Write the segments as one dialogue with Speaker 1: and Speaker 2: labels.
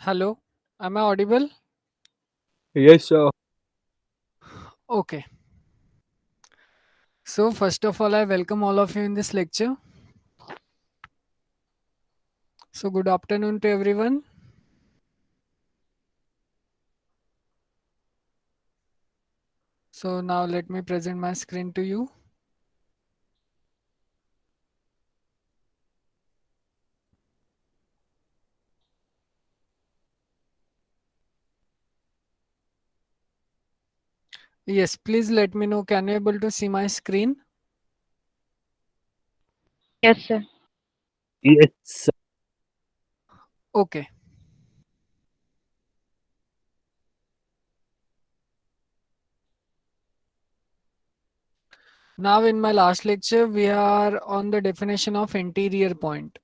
Speaker 1: Hello, am I audible?
Speaker 2: Yes, sir.
Speaker 1: Okay. So, first of all, I welcome all of you in this lecture. So, good afternoon to everyone. So, now let me present my screen to you. Yes, please let me know. Can you able to see my screen?
Speaker 3: Yes, sir.
Speaker 2: Yes, sir.
Speaker 1: Okay. Now, in my last lecture, we are on the definition of interior point.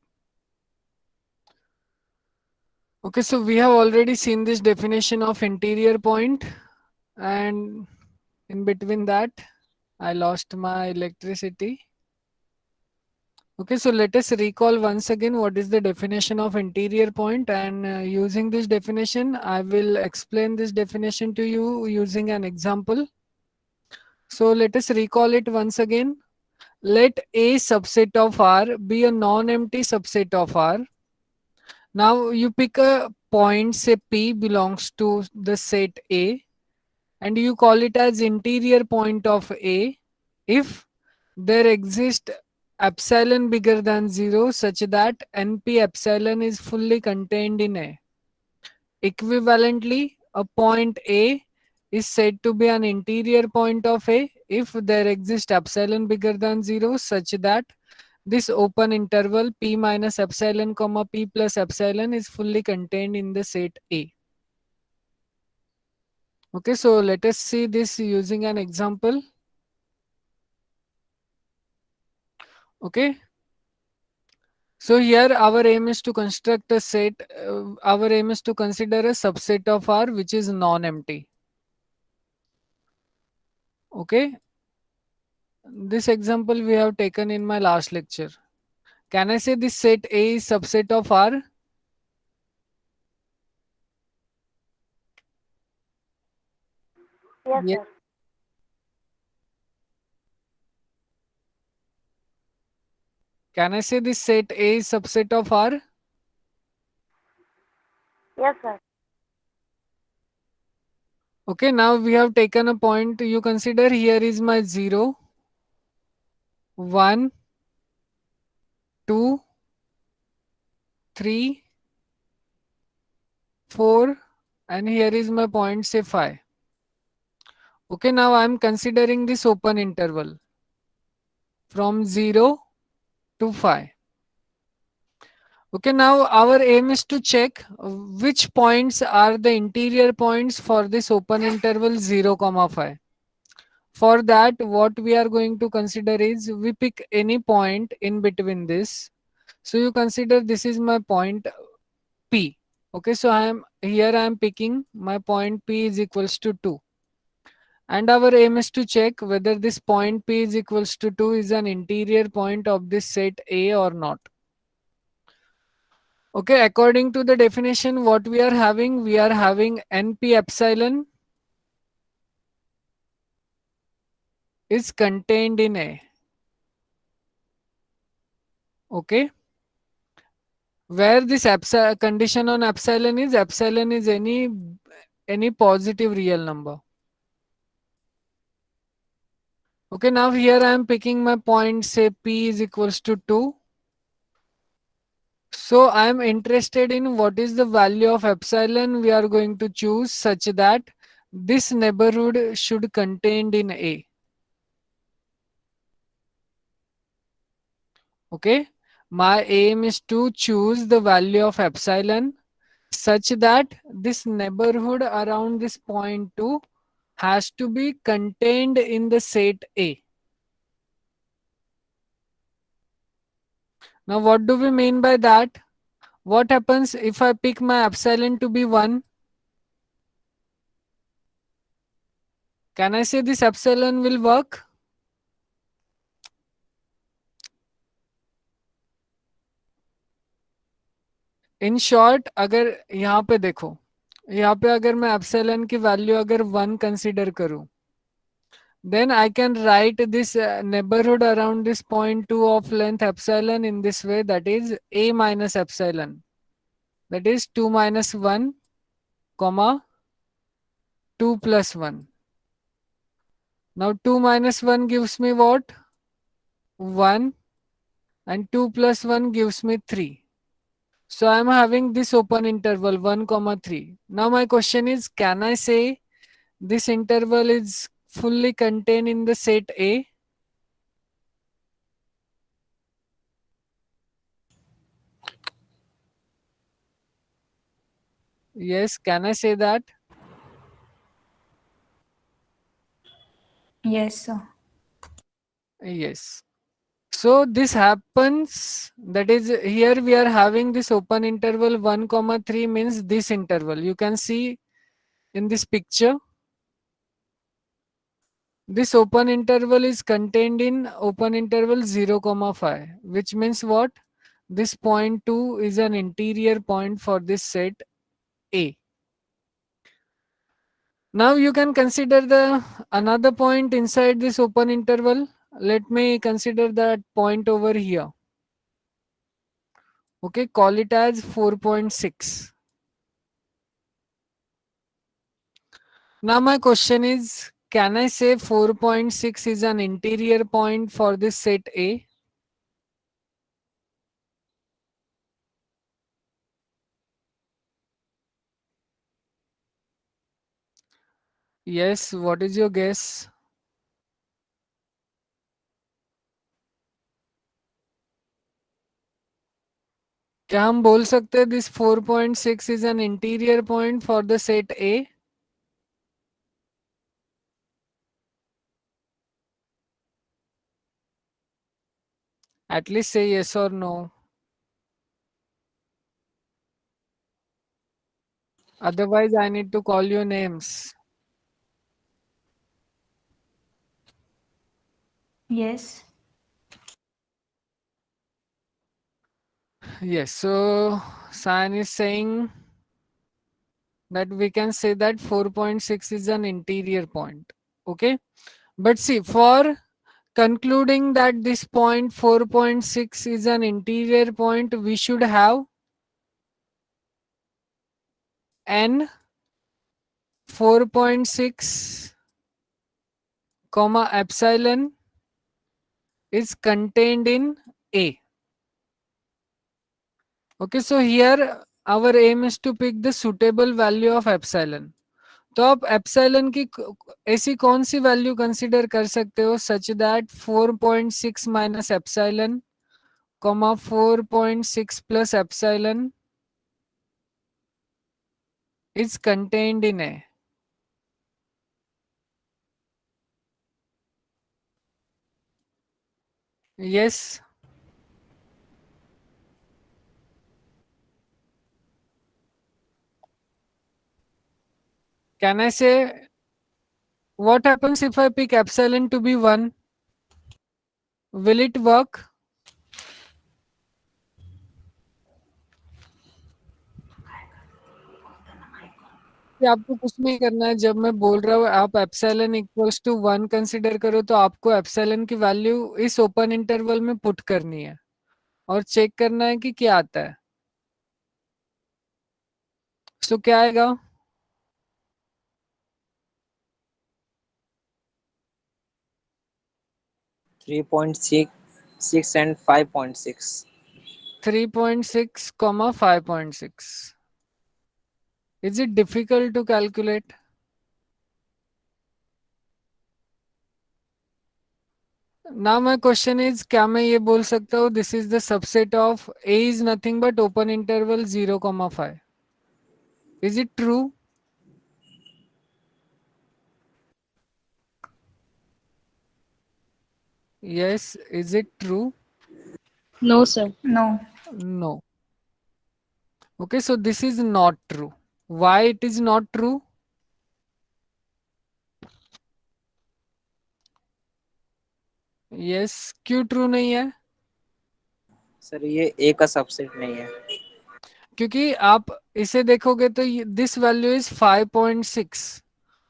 Speaker 1: Okay, so we have already seen this definition of interior point, and in between that, I lost my electricity. Okay, so let us recall once again what is the definition of interior point, and using this definition, I will explain this definition to you using an example. So let us recall it once again. Let A subset of R be a non-empty subset of R. Now you pick a point, say P belongs to the set A, and you call it as interior point of A if there exists epsilon bigger than 0 such that NP epsilon is fully contained in A. Equivalently, a point A is said to be an interior point of A if there exists epsilon bigger than 0 such that this open interval P minus epsilon comma P plus epsilon is fully contained in the set A. Okay, so let us see this using an example. Okay, so here our aim is to construct a set, our aim is to consider a subset of R which is non-empty. Okay, this example we have taken in my last lecture. Can I say this set A is subset of R?
Speaker 3: Yes,
Speaker 1: Yes.
Speaker 3: sir.
Speaker 1: Can I say this set A is subset of R?
Speaker 3: Yes, sir.
Speaker 1: Okay, now we have taken a point. You consider here is my 0, 1, 2, 3, 4, and here is my point, say 5. Okay, now I am considering this open interval from 0 to 5. Okay, now our aim is to check which points are the interior points for this open interval 0 comma 5. For that, what we are going to consider is we pick any point in between this. So you consider this is my point P. Okay, so I am picking my point P is equals to 2. And our aim is to check whether this point P is equals to 2 is an interior point of this set A or not. Okay, according to the definition, what we are having NP epsilon is contained in A. Okay, where this condition on epsilon is any positive real number. Okay, now here I am picking my point, say P is equals to 2. So I am interested in what is the value of epsilon we are going to choose such that this neighborhood should contained in A. Okay, my aim is to choose the value of epsilon such that this neighborhood around this point 2 has to be contained in the set A. Now what do we mean by that? What happens if I pick my epsilon to be 1? Can I say this epsilon will work? In short, अगर यहाँ पे देखो, यहाँ पे अगर मैं epsilon की value अगर 1 कंसीडर करूं, then I can write this neighborhood around this point 2 of length epsilon in this way, that is a minus epsilon, that is 2 minus 1 comma 2 plus 1. Now 2 minus 1 gives me what? 1, and 2 plus 1 gives me 3. So I am having this open interval 1 comma 3. Now my question is, can I say this interval is fully contained in the set A? Yes, can I say that?
Speaker 4: Yes, sir.
Speaker 1: Yes. So this happens, that is, here we are having this open interval 1 comma 3 means this interval. You can see in this picture, this open interval is contained in open interval 0 comma 5, which means what? This point 2 is an interior point for this set A. Now you can consider the another point inside this open interval. Let me consider that point over here. Okay, call it as 4.6. Now my question is, can I say 4.6 is an interior point for this set A? Yes, what is your guess? क्या हम बोल सकते हैं this 4.6 is an interior point for the set A? At least say yes or no. Otherwise, I need to call your names.
Speaker 4: Yes.
Speaker 1: Yes, so San is saying that we can say that 4.6 is an interior point. Okay, but see, for concluding that this point 4.6 is an interior point, we should have n 4.6 comma epsilon is contained in A. Okay, so here our aim is to pick the suitable value of epsilon. तो आप epsilon की ऐसी कौन सी value consider कर सकते हो such that 4.6 minus epsilon comma 4.6 plus epsilon is contained in A. Yes. Can I say what happens if I pick epsilon to be 1? Will it work? कि आपको कुछ नहीं करना है, जब मैं बोल रहा हूँ आप एप्सिलॉन इक्वल्स टू 1 कंसीडर करो, तो आपको एप्सिलॉन की वैल्यू इस ओपन इंटरवल में पुट करनी है और चेक करना है कि क्या आता है. सो क्या आएगा?
Speaker 5: 3.6 and 5.6.
Speaker 1: 3.6 comma 5.6. Is it difficult to calculate? Now my question is, क्या मैं ये बोल सकता हूँ this is the subset of A is nothing but open interval 0 comma 5? Is it true? Yes. Is it true?
Speaker 3: No, sir.
Speaker 4: No.
Speaker 1: No. Okay, so this is not true. Why it is not true? Yes, क्यों true नहीं है?
Speaker 5: Sir ये ए का subset नहीं है.
Speaker 1: क्योंकि आप इसे देखोगे तो दिस वैल्यू इज 5.6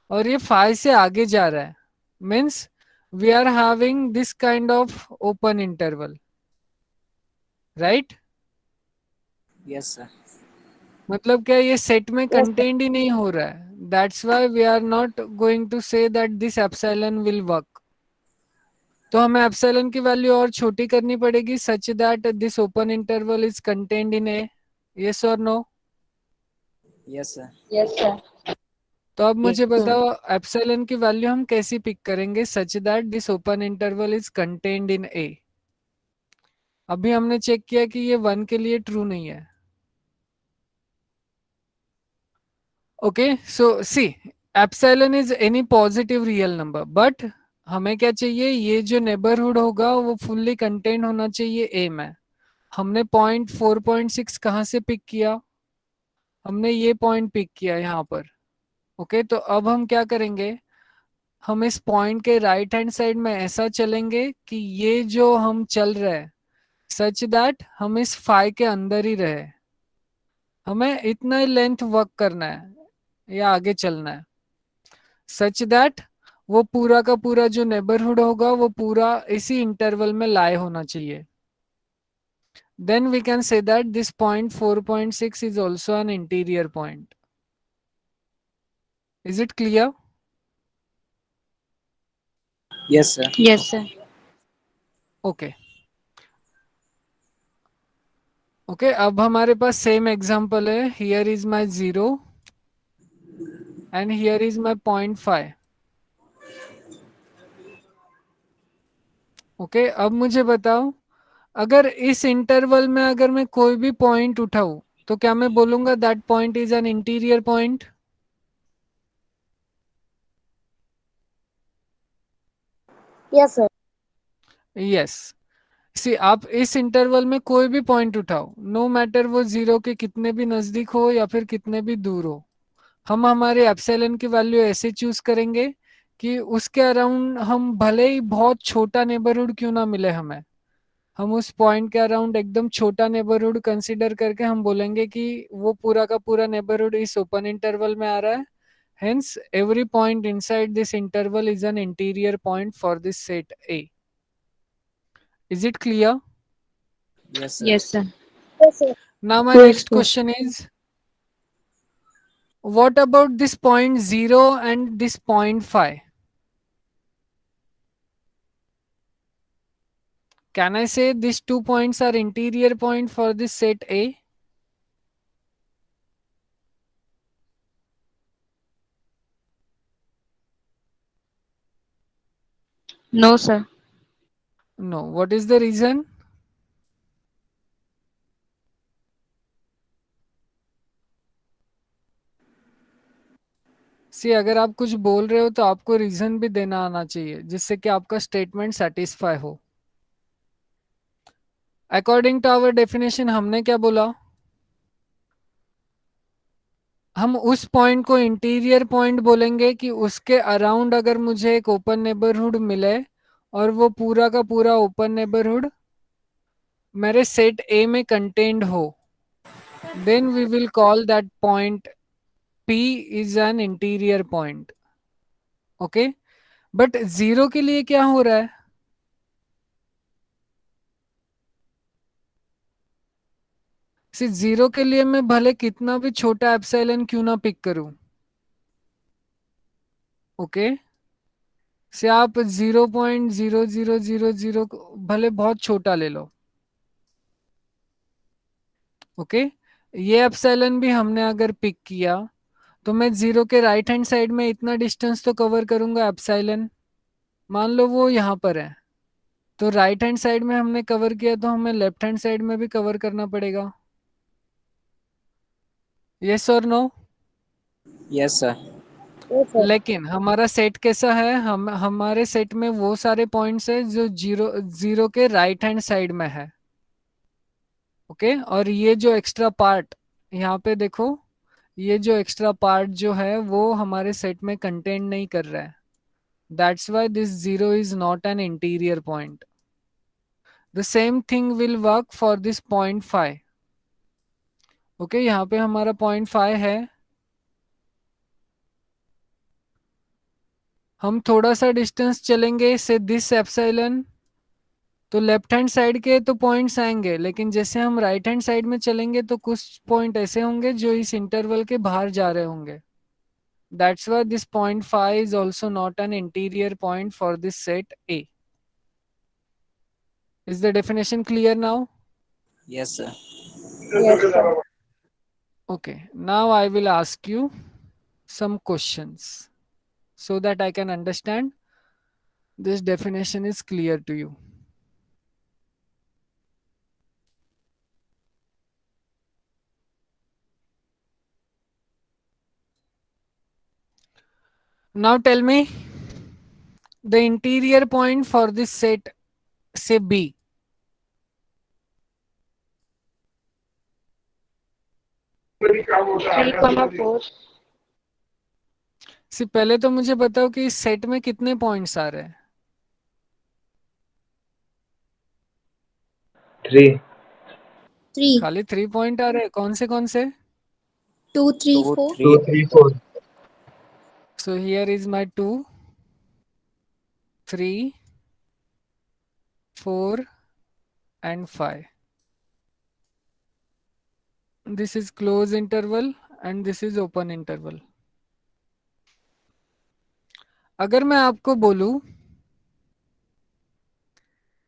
Speaker 1: और ये 5 से आगे जा रहा है, means we are having this kind of open interval, right?
Speaker 5: Yes, sir.
Speaker 1: मतलब क्या, ये सेट में कंटेंट ही नहीं हो रहा है, that's why we are not going to say that this epsilon will work. तो हमें एप्सिलॉन की वैल्यू और छोटी करनी पड़ेगी such that this open interval is contained in A, yes और no?
Speaker 5: Yes, sir.
Speaker 3: Yes, sir.
Speaker 1: तो अब मुझे
Speaker 3: Yes, sir.
Speaker 1: बताओ एप्सिलॉन की वैल्यू हम कैसी पिक करेंगे such that this open interval is contained in A? अभी हमने चेक किया कि ये 1 के लिए ट्रू नहीं है। Okay, so see, epsilon is any positive real number, but हमें क्या चाहिए, ये जो नेबरहुड होगा वो फुल्ली कंटेन्ड होना चाहिए ए में। हमने पॉइंट 4.6 कहाँ से पिक किया? हमने ये पॉइंट पिक किया यहाँ पर। ओके, तो अब हम क्या करेंगे, हम इस पॉइंट के राइट हैंड साइड में ऐसा चलेंगे कि ये जो हम चल रहे हैं सच दैट हम इस फाई के अंदर ही रहे, हमें इतना ही लेंथ वर्क करना है या आगे चलना है सच दैट वो पूरा का पूरा जो नेबरहुड होगा वो पूरा इसी इंटरवल में लाए होना चाहिए। Then we can say that this point 4.6 is also an interior point. Is it clear?
Speaker 5: Yes, sir.
Speaker 3: Yes, sir.
Speaker 1: Okay okay, अब हमारे पास सेम एग्जांपल है, here is my 0 and here is my 0.5। Okay, अब मुझे बताओ अगर इस interval में अगर मैं कोई भी पॉइंट उठाऊं तो क्या मैं बोलूंगा that point is an interior point?
Speaker 3: Yes, sir.
Speaker 1: Yes. See, आप इस इंटरवल में कोई भी पॉइंट उठाओ, नो मैटर वो 0 के कितने भी नजदीक हो या फिर कितने भी दूर हो, हम हमारे एप्सिलॉन की वैल्यू ऐसे चूज करेंगे कि उसके अराउंड हम भले ही बहुत छोटा नेबरहुड क्यों ना मिले हमें, हम उस पॉइंट के अराउंड एकदम छोटा नेबरहुड कंसीडर करके हम बोलेंगे कि वो पूरा का पूरा नेबरहुड इस ओपन इंटरवल में आ रहा है, hence every point inside this interval is an interior point for this set A. Is it clear?
Speaker 5: Yes, sir.
Speaker 3: Yes, sir.
Speaker 1: Now my
Speaker 3: Yes,
Speaker 1: next
Speaker 3: sir.
Speaker 1: question is, what about this point 0 and this point 5? Can I say these 2 points are interior point for this set A?
Speaker 3: No, sir.
Speaker 1: No. What is the reason? सी, अगर आप कुछ बोल रहे हो तो आपको reason भी देना आना चाहिए जिससे कि आपका स्टेटमेंट सेटिस्फाई हो। अकॉर्डिंग टू आवर डेफिनेशन हमने क्या बोला, हम उस पॉइंट को इंटीरियर पॉइंट बोलेंगे कि उसके अराउंड अगर मुझे एक ओपन नेबरहुड मिले और वो पूरा का पूरा ओपन नेबरहुड मेरे सेट ए में कंटेन्ड हो, then we will call that point P is an interior point. Okay, but 0 के लिए क्या हो रहा है, सिर्फ 0 के लिए मैं भले कितना भी छोटा एप्सिलॉन क्यों ना पिक करूं, ओके, से आप 0.0000 भले बहुत छोटा ले लो, ओके, ये एप्सिलॉन भी हमने अगर पिक किया तो मैं 0 के राइट हैंड साइड में इतना डिस्टेंस तो कवर करूंगा एप्सिलॉन, मान लो वो यहाँ पर है, तो राइट हैंड साइड में हमने कवर किया तो हमें लेफ्ट हैंड साइड में भी कवर करना पड़ेगा, यस और नो?
Speaker 5: Yes, sir.
Speaker 1: लेकिन हमारा सेट कैसा है, हम हमारे सेट में वो सारे पॉइंट्स है जो 0 के राइट हैंड साइड में है, ओके, और ये जो एक्स्ट्रा पार्ट यहाँ पे देखो, ये जो एक्स्ट्रा पार्ट जो है वो हमारे सेट में कंटेन नहीं कर रहा है, that's why this 0 is not an interior point. The same thing will work for this point 5। Okay, यहाँ पे हमारा 0.5 है। हम थोड़ा सा डिस्टेंस चलेंगे से दिस एप्सिलॉन, तो लेफ्ट हैंड साइड के तो पॉइंट्स आएंगे, लेकिन जैसे हम राइट हैंड साइड में चलेंगे तो कुछ पॉइंट ऐसे होंगे जो इस इंटरवल के बाहर जा रहे होंगे। That's why this 0.5 is also not an interior point for this set A. Is the definition clear now?
Speaker 5: Yes, sir.
Speaker 3: Yes, sir.
Speaker 1: Okay, now I will ask you some questions so that I can understand this definition is clear to you. Now tell me the interior point for this set, say B.
Speaker 3: Three, 4.
Speaker 1: See, पहले तो मुझे बताओ कि इस set में कितने points आ रहे हैं।
Speaker 2: 3.
Speaker 3: 3.
Speaker 1: खाली 3 पॉइंट आ रहे हैं, कौन से?
Speaker 3: 2, 3,
Speaker 5: 2,
Speaker 3: 4.
Speaker 2: 2,
Speaker 5: 3.
Speaker 2: 3, 4.
Speaker 1: So here is my 2, 3, 4 and 5. This is close interval and this is open interval. अगर मैं आपको बोलूं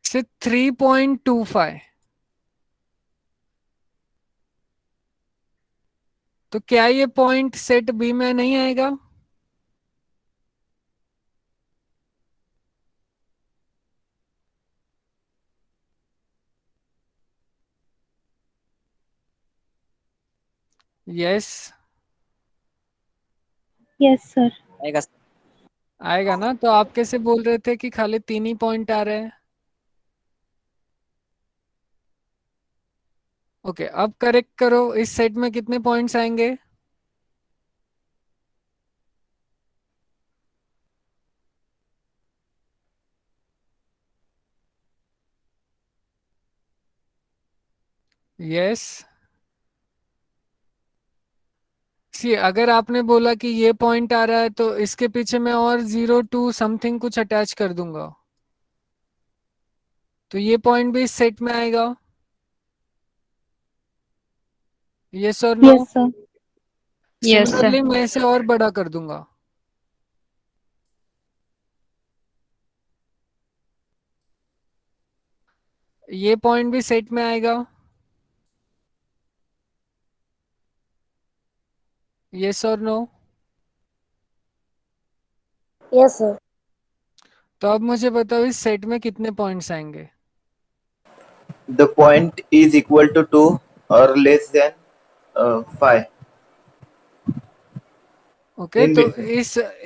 Speaker 1: से 3.25, तो क्या ये पॉइंट सेट बी में नहीं आएगा? Yes,
Speaker 3: Yes, sir.
Speaker 5: आएगा sir.
Speaker 1: आएगा ना। तो आप कैसे बोल रहे थे कि खाली 3 ही पॉइंट आ रहे हैं? ओके, अब करेक्ट करो, इस सेट में कितने पॉइंट्स आएंगे? यस, सी अगर आपने बोला कि ये पॉइंट आ रहा है तो इसके पीछे मैं और 0 2 समथिंग कुछ अटैच कर दूंगा, तो ये पॉइंट भी इस सेट में आएगा। यस और no?
Speaker 3: Yes, sir. Yes, sir.
Speaker 1: Similarly मैं इसे और बड़ा कर दूंगा। ये पॉइंट भी सेट में आएगा। यस और नो?
Speaker 3: Yes, sir.
Speaker 1: तो अब मुझे बताओ इस सेट में कितने पॉइंट्स आएंगे?
Speaker 4: The point is equal to 2 or less than 5
Speaker 1: okay,
Speaker 4: in
Speaker 1: तो
Speaker 4: between.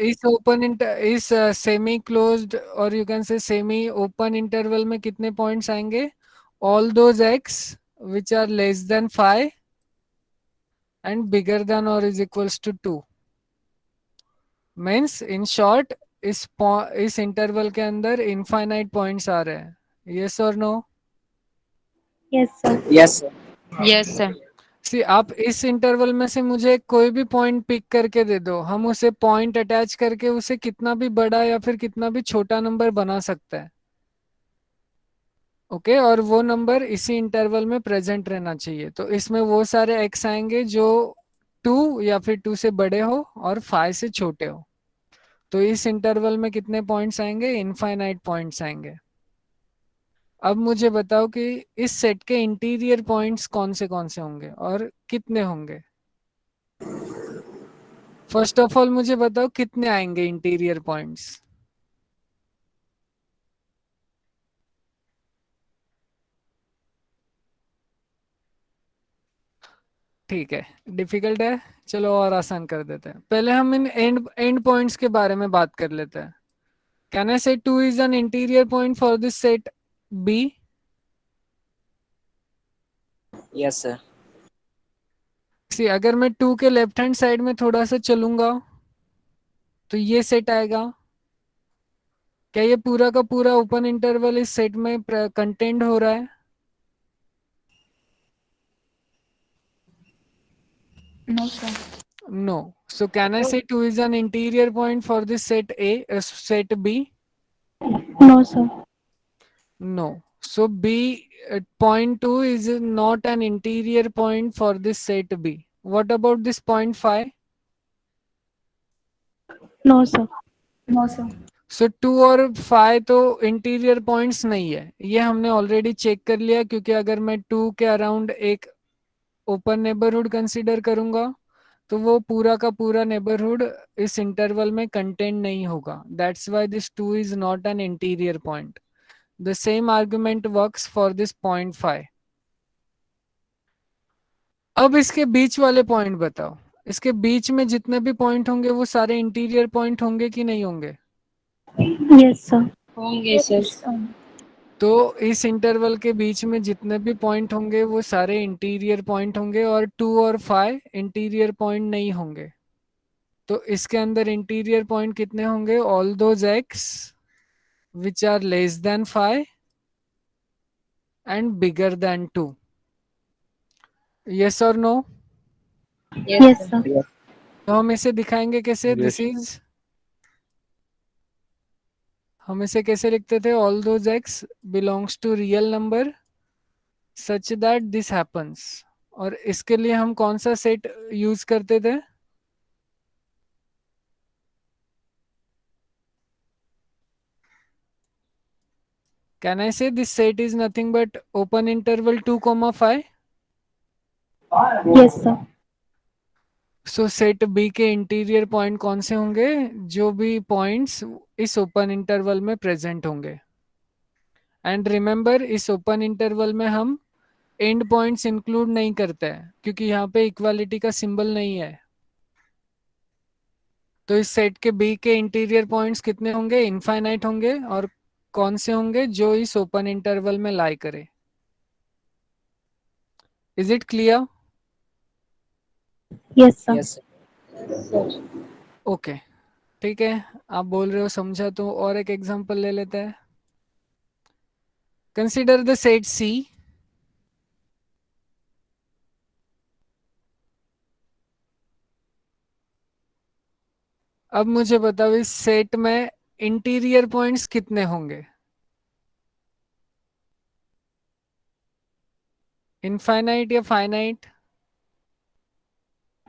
Speaker 1: इस ओपन इस सेमी क्लोज्ड और you can say semi open interval में कितने पॉइंट्स आएंगे? All those x which are less than 5 and bigger than और is equals to 2। Means in short इस interval के अंदर इनफाइनाइट पॉइंट्स आ रहे हैं। यस और no?
Speaker 3: Yes, sir.
Speaker 5: Yes, sir.
Speaker 3: Yes, sir.
Speaker 1: See आप इस इंटरवल में से मुझे कोई भी पॉइंट पिक करके दे दो, हम उसे पॉइंट अटैच करके उसे कितना भी बड़ा या फिर कितना भी छोटा नंबर बना सकते हैं। ओके, और वो नंबर इसी इंटरवल में प्रेजेंट रहना चाहिए। तो इसमें वो सारे एक्स आएंगे जो 2 या फिर 2 से बड़े हो और 5 से छोटे हो। तो इस इंटरवल में कितने पॉइंट्स आएंगे? इनफाइनाइट पॉइंट्स आएंगे। अब मुझे बताओ कि इस सेट के इंटीरियर पॉइंट्स कौन से होंगे और कितने होंगे? फर्स्ट ऑफ ऑल मुझे बताओ कितने आएंगे इंटीरियर पॉइंट्स? ठीक है, डिफिकल्ट है, चलो और आसान कर देते हैं। पहले हम इन एंड पॉइंट्स के बारे में बात कर लेते हैं। Can I say 2 is an interior point for this set B?
Speaker 5: Yes, sir.
Speaker 1: See अगर मैं 2 के लेफ्ट हैंड साइड में थोड़ा सा चलूंगा तो ये सेट आएगा। क्या ये पूरा का पूरा ओपन इंटरवल इस सेट में कंटेंट हो रहा है?
Speaker 6: No, sir.
Speaker 1: No. So can I say 2 is an interior point for this set A, set B?
Speaker 3: No, sir.
Speaker 1: No. So B point 2 is not an interior point for this set B. What about this point 5?
Speaker 3: No, sir.
Speaker 6: No, sir.
Speaker 1: सो 2 और 5 तो interior points नहीं है, ये हमने already check कर लिया, क्योंकि अगर मैं 2 के अराउंड एक ओपन नेबरहुड कंसीडर करूंगा तो वो पूरा का पूरा नेबरहुड इस इंटरवल में कंटेंट नहीं होगा. That's why this 2 is not an interior point. The same argument works for this point 5. अब इसके बीच वाले पॉइंट बताओ. इसके बीच में जितने भी पॉइंट होंगे वो सारे इंटीरियर पॉइंट होंगे कि नहीं होंगे?
Speaker 3: Yes, sir.
Speaker 6: होंगे सर.
Speaker 1: तो इस इंटरवल के बीच में जितने भी पॉइंट होंगे वो सारे इंटीरियर पॉइंट होंगे, और 2 और 5 इंटीरियर पॉइंट नहीं होंगे. तो इसके अंदर इंटीरियर पॉइंट कितने होंगे? All those x which are less than 5 and bigger than 2. Yes और नो?
Speaker 3: Yes, sir.
Speaker 1: तो हम इसे दिखाएंगे कैसे?
Speaker 2: Yes.
Speaker 1: दिस इज, हम इसे कैसे लिखते थे? All those x belongs to real number such that this happens. और इसके लिए हम कौन सा सेट यूज करते थे? Can I say this set is nothing but open interval 2, 5?
Speaker 3: Yes, sir.
Speaker 1: So set B के इंटीरियर पॉइंट कौन से होंगे? जो भी पॉइंट्स इस ओपन इंटरवल में प्रेजेंट होंगे. एंड रिमेंबर, इस ओपन इंटरवल में हम एंड पॉइंट्स इंक्लूड नहीं करते हैं, क्योंकि यहाँ पे इक्वालिटी का सिंबल नहीं है. तो इस सेट के बी के इंटीरियर पॉइंट्स कितने होंगे? इनफाइनाइट होंगे. और कौन से होंगे? जो इस ओपन इंटरवल में लाई करे. Is it clear?
Speaker 3: Yes, sir.
Speaker 5: Yes, sir.
Speaker 1: Okay, ठीक है. आप बोल रहे हो समझा, तो और एक एग्जांपल ले लेते हैं. कंसीडर द सेट सी. अब मुझे बताओ इस सेट में इंटीरियर पॉइंट्स कितने होंगे? इनफाइनाइट या फाइनाइट?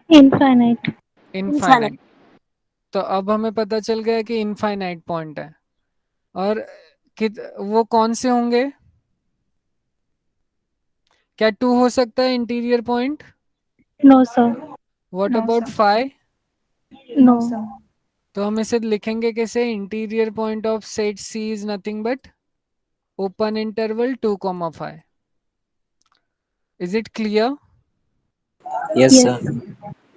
Speaker 3: Infinite.
Speaker 1: इनफाइनाइट. तो अब हमें पता चल गया कि इनफाइनाइट पॉइंट है. और वो कौन से होंगे? क्या 2 हो सकता है interior point?
Speaker 3: No, sir.
Speaker 1: What
Speaker 6: No,
Speaker 1: about
Speaker 6: sir.
Speaker 1: 5?
Speaker 3: No.
Speaker 6: sir.
Speaker 1: तो हम इसे लिखेंगे कैसे? Interior point of set C is nothing but open interval 2, 5. इज it clear?
Speaker 5: Yes,
Speaker 3: Yes.
Speaker 5: sir.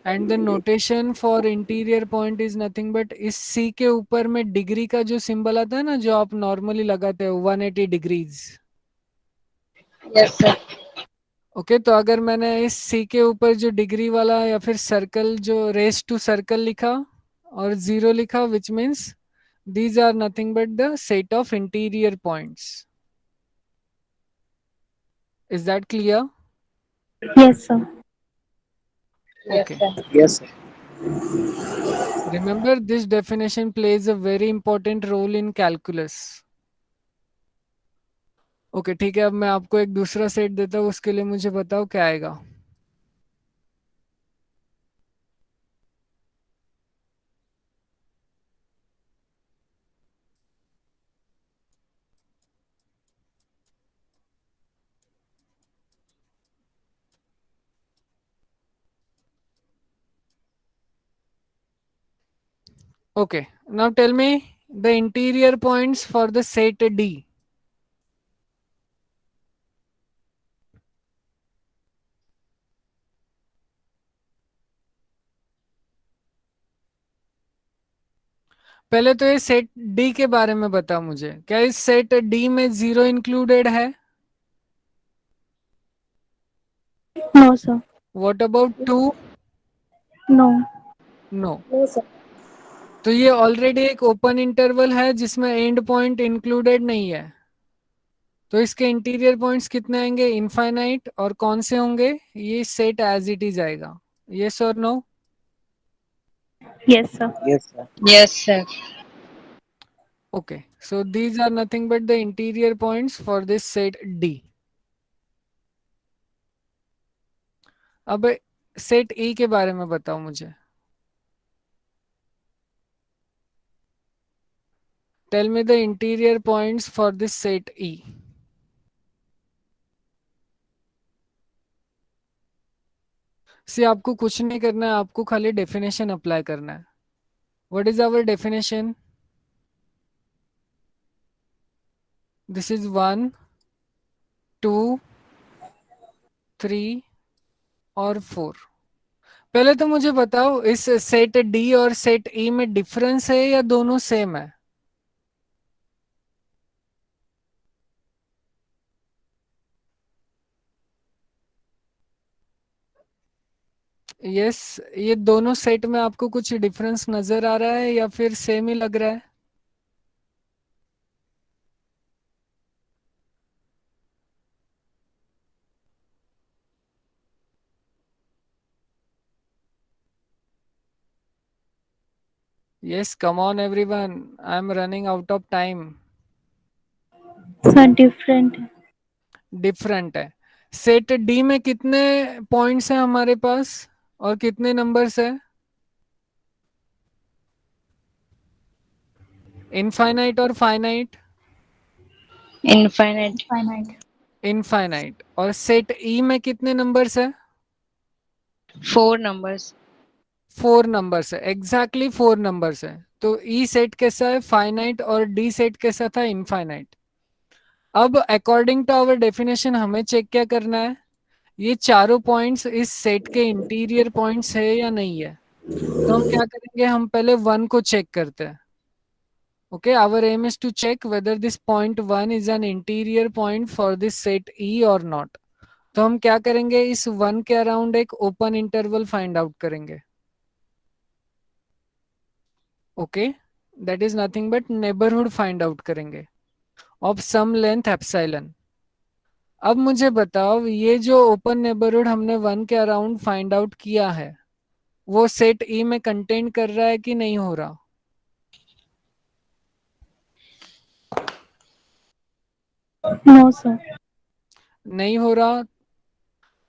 Speaker 1: And the notation for interior point is nothing but इस C के ऊपर में डिग्री का जो सिंबल आता है ना, जो आप नॉर्मली लगाते हो 180 डिग्रीज.
Speaker 6: Yes, sir.
Speaker 1: ओके, तो अगर मैंने इस सी के ऊपर जो डिग्री वाला या फिर सर्कल, जो रेस टू सर्कल लिखा और 0 लिखा, which means these are nothing but the set of interior points. Is that clear?
Speaker 3: Yes, sir.
Speaker 1: Okay.
Speaker 5: Yes, sir.
Speaker 1: Remember, this definition plays a very important role in calculus. Okay, ठीक है. अब मैं आपको एक दूसरा सेट देता हूँ, उसके लिए मुझे बताओ क्या आएगा. Okay, now tell me the interior points for the set D. पहले तो ये सेट डी के बारे में बता मुझे. क्या इस सेट डी में 0 इंक्लूडेड है?
Speaker 3: No, sir.
Speaker 1: What about 2?
Speaker 3: No.
Speaker 1: No.
Speaker 3: No, sir.
Speaker 1: तो ये ऑलरेडी एक ओपन इंटरवल है जिसमें एंड पॉइंट इंक्लूडेड नहीं है. तो इसके इंटीरियर पॉइंट्स कितने आएंगे? इनफाइनाइट. और कौन से होंगे? ये सेट एज इट इज आएगा. Yes or no?
Speaker 3: Yes, sir.
Speaker 5: Yes, sir.
Speaker 6: Yes, sir.
Speaker 1: Okay, so these are nothing but the interior points for this set D. अब सेट E के बारे में बताओ मुझे. Tell me the interior points for this set E. See, आपको कुछ नहीं करना है, आपको खाली डेफिनेशन अप्लाई करना है. What is our definition? This is 1, 2, 3 और 4. पहले तो मुझे बताओ इस सेट डी और सेट ई में डिफरेंस है या दोनों सेम है? यस, ये दोनों सेट में आपको कुछ डिफरेंस नजर आ रहा है या फिर सेम ही लग रहा है? Yes, come on everyone. I'm running out of time.
Speaker 3: Sir, different.
Speaker 1: Different है. सेट डी में कितने पॉइंट्स हैं हमारे पास और कितने नंबर्स है? इनफाइनाइट और फाइनाइट?
Speaker 6: Infinite.
Speaker 1: इनफाइनाइट. और सेट ई में कितने नंबर्स है?
Speaker 6: 4 numbers.
Speaker 1: 4 नंबर्स है. एग्जैक्टली 4 नंबर्स है. तो ई सेट कैसा है? फाइनाइट. और डी सेट कैसा था? इनफाइनाइट. अब अकॉर्डिंग टू आवर डेफिनेशन हमें चेक क्या करना है? ये चारों पॉइंट्स इस सेट के इंटीरियर पॉइंट्स है या नहीं है. तो हम क्या करेंगे, हम पहले 1 को चेक करते हैं. Okay, our aim is to check whether this point 1 is an interior point for this set E or not. तो हम क्या करेंगे, इस 1 के अराउंड एक ओपन इंटरवल फाइंड आउट करेंगे. Okay, that is nothing but neighbourhood find out करेंगे of some length epsilon. अब मुझे बताओ, ये जो ओपन नेबरहुड हमने 1 के अराउंड फाइंड आउट किया है वो सेट E में कंटेन कर रहा है कि नहीं हो रहा?
Speaker 3: No, sir.
Speaker 1: नहीं हो रहा.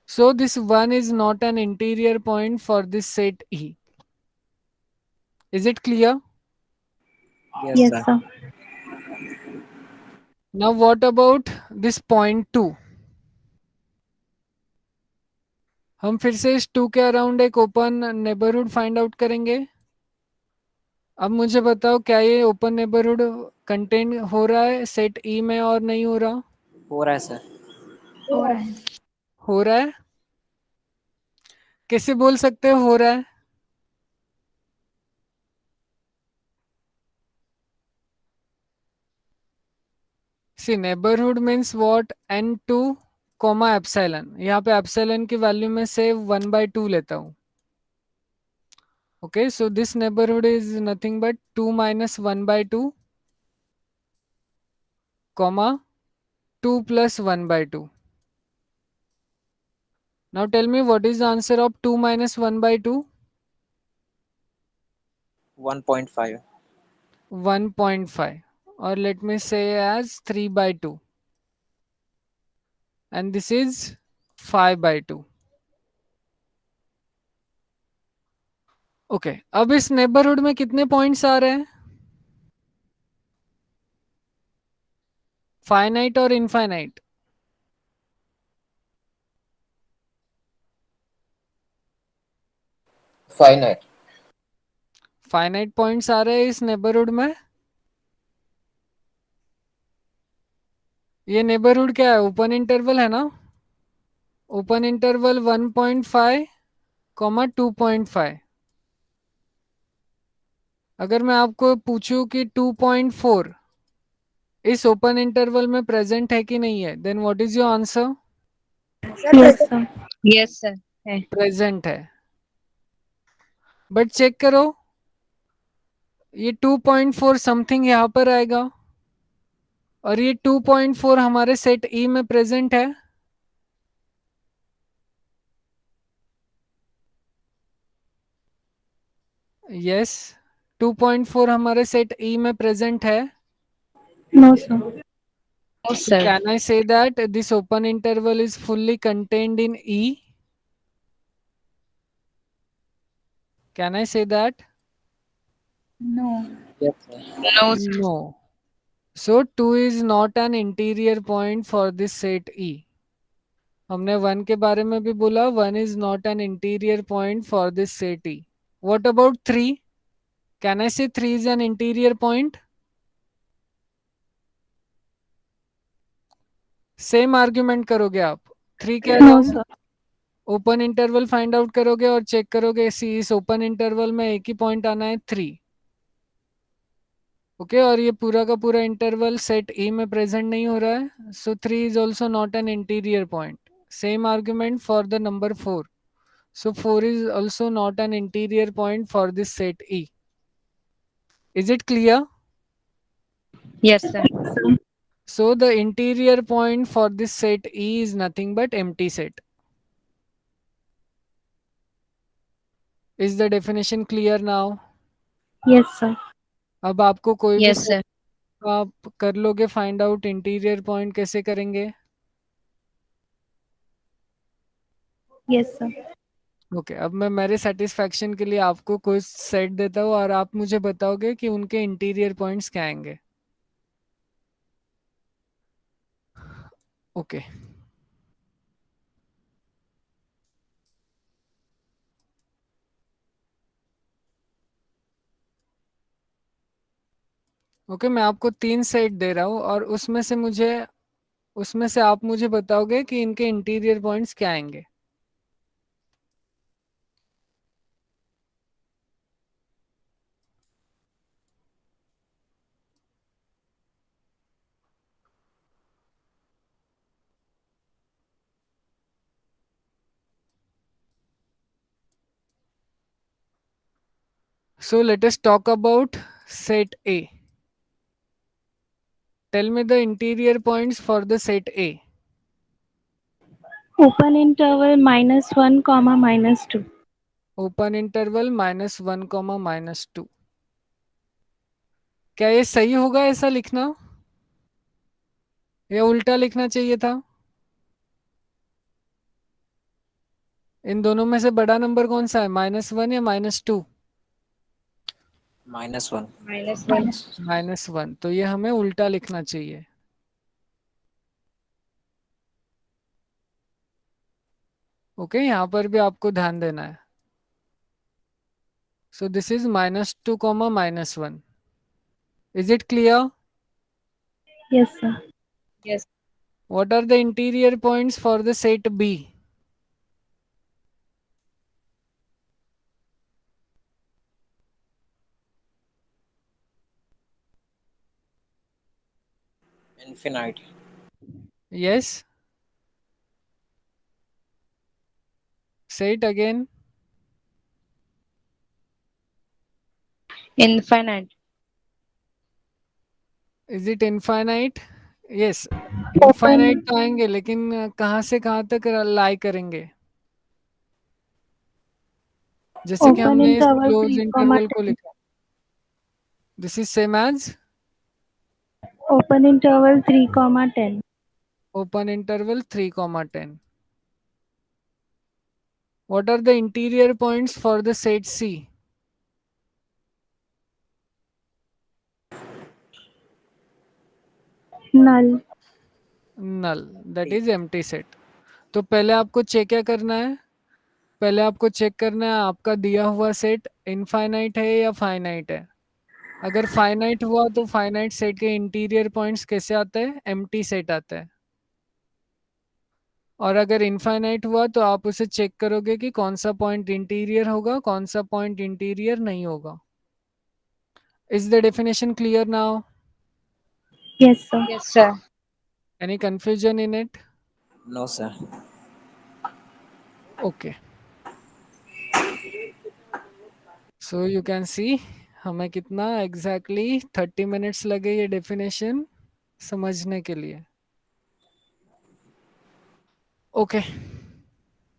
Speaker 1: So this 1 is not an interior point for this set E. Is it clear?
Speaker 5: Yes,
Speaker 3: Yes,
Speaker 5: sir.
Speaker 3: sir.
Speaker 1: Now what about this point 2? हम फिर से इस 2 के अराउंड एक ओपन नेबरहुड फाइंड आउट करेंगे. अब मुझे बताओ, क्या ये ओपन नेबरहुड कंटेन हो रहा है सेट E में और नहीं हो रहा?
Speaker 5: हो रहा है सर.
Speaker 1: हो रहा है. कैसे बोल सकते हो रहा है? See, neighbourhood means what? n2 comma epsilon. यहाँ पे एप्सिलॉन की वैल्यू में से 1/2 लेता हूँ. Okay, so this neighborhood is nothing but 2 minus 1/2, comma 2 plus 1/2. Now tell me, what is the answer of 2 minus 1/2?
Speaker 5: 1.5.
Speaker 1: 1.5. Or let me say as 3/2. And this is 5/2. Okay, अब इस neighbourhood में कितने points आ रहे हैं? फाइनाइट और infinite?
Speaker 4: Finite.
Speaker 1: Finite points आ रहे हैं इस नेबरहुड में. ये नेबरहुड क्या है? ओपन इंटरवल है ना. Open interval 1.5 comma 2.5. अगर मैं आपको पूछूं कि 2.4 इस ओपन इंटरवल में प्रेजेंट है कि नहीं है, then what is your answer?
Speaker 3: Yes, sir.
Speaker 6: Yes, sir.
Speaker 1: Present है. बट चेक करो, ये 2.4 समथिंग यहाँ पर आएगा और ये 2.4 हमारे सेट ई में प्रेजेंट है. यस 2.4 हमारे सेट ई में प्रेजेंट है.
Speaker 3: No, sir.
Speaker 6: No,
Speaker 1: So
Speaker 6: sir.
Speaker 1: can I say that this open interval is fully contained in E? Can I say that?
Speaker 3: No.
Speaker 5: Yes, sir.
Speaker 6: No, sir.
Speaker 1: No. So 2 is not an interior point for this set E. हमने 1 के बारे में भी बोला 1 is not an interior point for this set E. What about 3? Can I say 3 is an interior point? Same argument करोगे आप. 3 के
Speaker 3: No,
Speaker 1: around
Speaker 3: sir.
Speaker 1: Open interval find out करोगे और चेक करोगे इस ओपन इंटरवल में एक ही पॉइंट आना है 3. ओके और ये पूरा का पूरा इंटरवल सेट ई में प्रेजेंट नहीं हो रहा है. सो 3 is also not an interior point. Same argument for the number 4. So 4 is also not an interior point for this set E. Is it clear?
Speaker 6: Yes, sir.
Speaker 1: So the interior point for this set E is nothing but empty set. Is the definition clear now?
Speaker 3: Yes, sir.
Speaker 1: अब आपको कोई भी
Speaker 6: Yes, sir.
Speaker 1: set आप कर लोगे find out interior point कैसे करेंगे?
Speaker 3: Yes, sir.
Speaker 1: Okay अब मैं मेरे सेटिस्फैक्शन के लिए आपको कोई सेट देता हूँ और आप मुझे बताओगे कि उनके इंटीरियर पॉइंट्स क्या आएंगे. ओके ओके मैं आपको 3 सेट दे रहा हूँ और उसमें से आप मुझे बताओगे कि इनके इंटीरियर पॉइंट्स क्या आएंगे. So let us talk about set A. Tell me the interior points for the set A.
Speaker 3: Open interval -1, comma -2.
Speaker 1: Open interval -1, -2. क्या ये सही होगा ऐसा लिखना या उल्टा लिखना चाहिए था? इन दोनों में से बड़ा नंबर कौन सा है, -1 या -2?
Speaker 5: -1.
Speaker 6: -1.
Speaker 1: -1. तो ये हमें उल्टा लिखना चाहिए. ओके यहाँ पर भी आपको ध्यान देना है. So this is -2, -1. Is it clear?
Speaker 3: Yes, sir.
Speaker 6: Yes.
Speaker 1: What are the interior points for the set B?
Speaker 5: Infinite.
Speaker 1: Yes. Say it again.
Speaker 6: Infinite.
Speaker 1: Is it infinite? Yes.
Speaker 3: Open.
Speaker 1: Infinite तो आएंगे लेकिन कहाँ से कहाँ तक लाई करेंगे? जैसे कि
Speaker 3: Open
Speaker 1: हमने इस
Speaker 3: interval
Speaker 1: क्लोज
Speaker 3: 3,
Speaker 1: इंटरवल को
Speaker 3: 10.
Speaker 1: लिखा. This is same as
Speaker 3: Open interval 3, 10.
Speaker 1: open interval 3, 10. What are the interior points for the set C?
Speaker 3: Null.
Speaker 1: Null. That is empty set. तो पहले आपको चेक क्या करना है? पहले आपको चेक करना है आपका दिया हुआ सेट इनफाइनाइट है या फाइनाइट है. अगर फाइनाइट हुआ तो फाइनाइट सेट के इंटीरियर पॉइंट्स कैसे आते हैं? एम्प्टी सेट आता है. और अगर इनफाइनाइट हुआ तो आप उसे चेक करोगे कि कौन सा पॉइंट इंटीरियर होगा कौन सा पॉइंट इंटीरियर नहीं होगा. Is the definition clear now?
Speaker 3: Yes, sir.
Speaker 6: Yes, sir.
Speaker 1: Any confusion in it?
Speaker 5: No, sir.
Speaker 1: Okay so you can see हमें कितना एग्जैक्टली 30 मिनट्स लगे ये डेफिनेशन समझने के लिए. Okay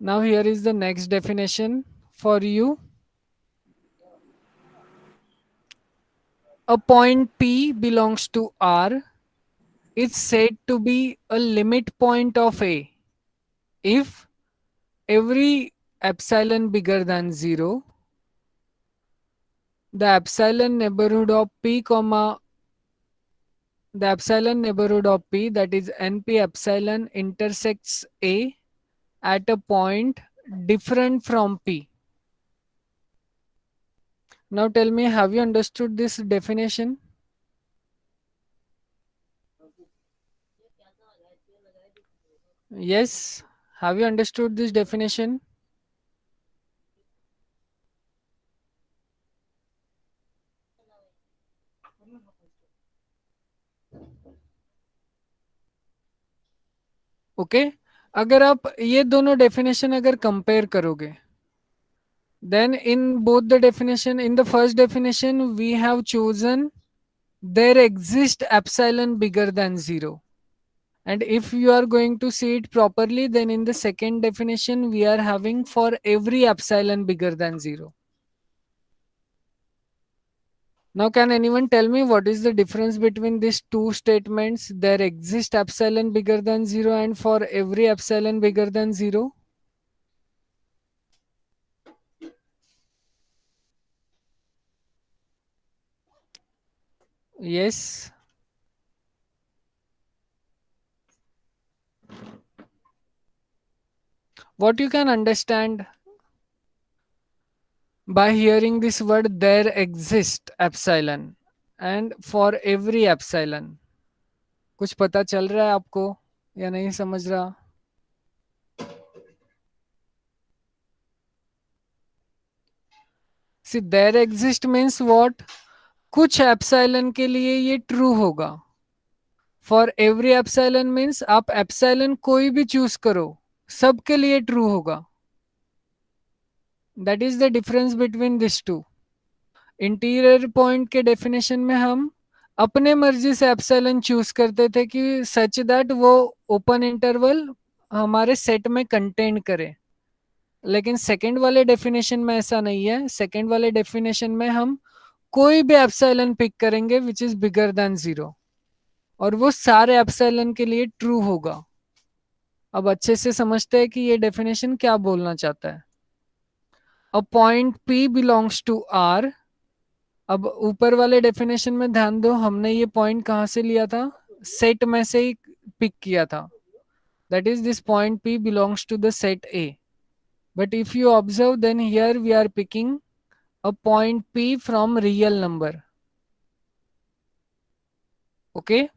Speaker 1: now here is the next definition for you. a point P belongs to R is said to be a limit point of A if every epsilon bigger than 0, the epsilon neighborhood of P comma the epsilon neighborhood of P, that is NP epsilon, intersects A at a point different from P. Now tell me, have you understood this definition? Yes. Have you understood this definition? Okay अगर आप ये दोनों definition अगर compare करोगे, then in both the definition, in the first definition we have chosen there exists epsilon bigger than 0, and if you are going to see it properly, then in the second definition we are having for every epsilon bigger than 0. Now can anyone tell me what is the difference between these two statements, there exists epsilon bigger than 0 and for every epsilon bigger than 0? Yes. What you can understand by hearing this word there exists epsilon and for every epsilon? कुछ पता चल रहा है आपको या नहीं समझ रहा? See, there exist means what? कुछ एप्सिलॉन के लिए ये ट्रू होगा. फॉर एवरी एप्सिलॉन मीन्स आप एप्सिलॉन कोई भी चूज करो, सबके लिए ट्रू होगा. That is the difference between this two. Interior point के डेफिनेशन में हम अपने मर्जी से एप्सिलॉन चूज करते थे कि सच दैट वो ओपन इंटरवल हमारे सेट में कंटेन करे. लेकिन सेकंड वाले डेफिनेशन में ऐसा नहीं है. सेकंड वाले डेफिनेशन में हम कोई भी एप्सिलॉन पिक करेंगे विच इज बिगर देन 0 और वो सारे एप्सिलॉन के लिए ट्रू होगा. अब अच्छे से समझते हैं कि ये डेफिनेशन क्या बोलना चाहता है. A point P belongs to R. अब ऊपर वाले डेफिनेशन में ध्यान दो, हमने ये पॉइंट कहां से लिया था? सेट में से ही पिक किया था. That is this point P belongs to the set A. But if you observe, then here we are picking a point P from real number. Okay?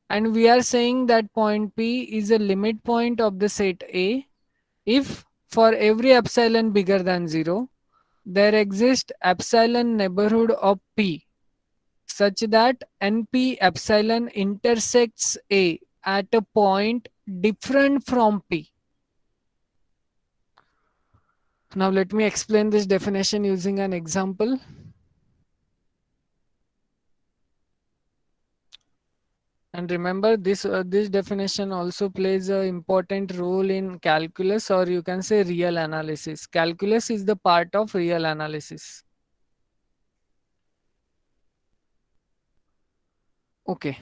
Speaker 1: And we are saying that point P is a limit point of the set A if for every epsilon bigger than 0, there exists epsilon neighborhood of P such that NP epsilon intersects A at a point different from P. Now let me explain this definition using an example. And remember this definition also plays an important role in calculus, or you can say real analysis. Calculus is the part of real analysis. Okay.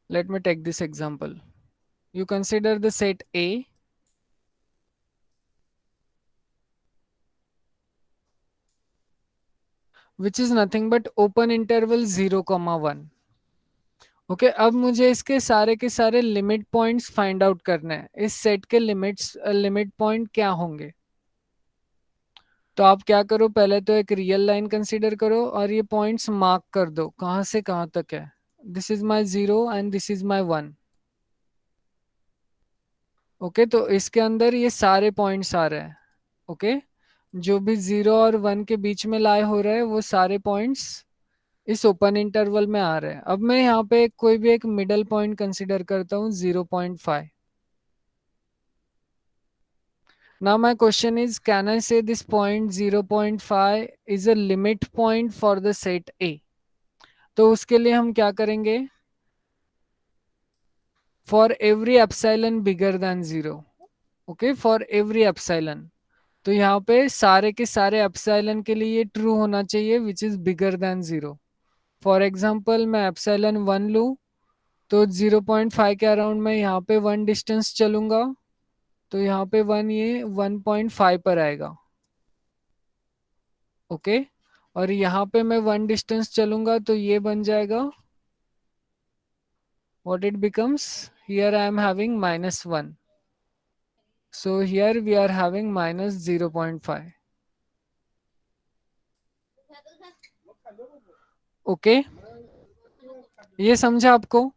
Speaker 1: Let me take this example. You consider the set A. Which is nothing but open interval 0,1. Okay अब मुझे इसके सारे limit points find out करने हैं. इस set के limit point क्या होंगे? तो आप क्या करो, पहले तो एक रियल लाइन कंसीडर करो और ये पॉइंट्स मार्क कर दो कहां से कहां तक है. This is my 0 and this is my 1. Okay तो इसके अंदर ये सारे पॉइंट्स आ रहे हैं. ओके जो भी 0 और 1 के बीच में लाई हो रहा है वो सारे पॉइंट्स इस ओपन इंटरवल में आ रहे हैं. अब मैं यहाँ पे कोई भी एक मिडल पॉइंट कंसीडर करता हूँ 0.5. Now my question is, can I say this point 0.5 is a limit point for the set A? तो उसके लिए हम क्या करेंगे? For every epsilon bigger than 0. Okay, for every epsilon. तो यहाँ पे सारे के सारे एप्सिलॉन के लिए ये ट्रू होना चाहिए which is bigger than 0. For example मैं एप्सिलॉन 1 लूँ तो 0.5 के अराउंड मैं यहाँ पे 1 डिस्टेंस चलूंगा, तो यहाँ पे 1 ये 1.5 पर आएगा. ओके और यहाँ पे मैं 1 डिस्टेंस चलूंगा तो ये बन जाएगा what it becomes. Here I am having -1, so here we are having -0.5. Okay ये समझा आपको?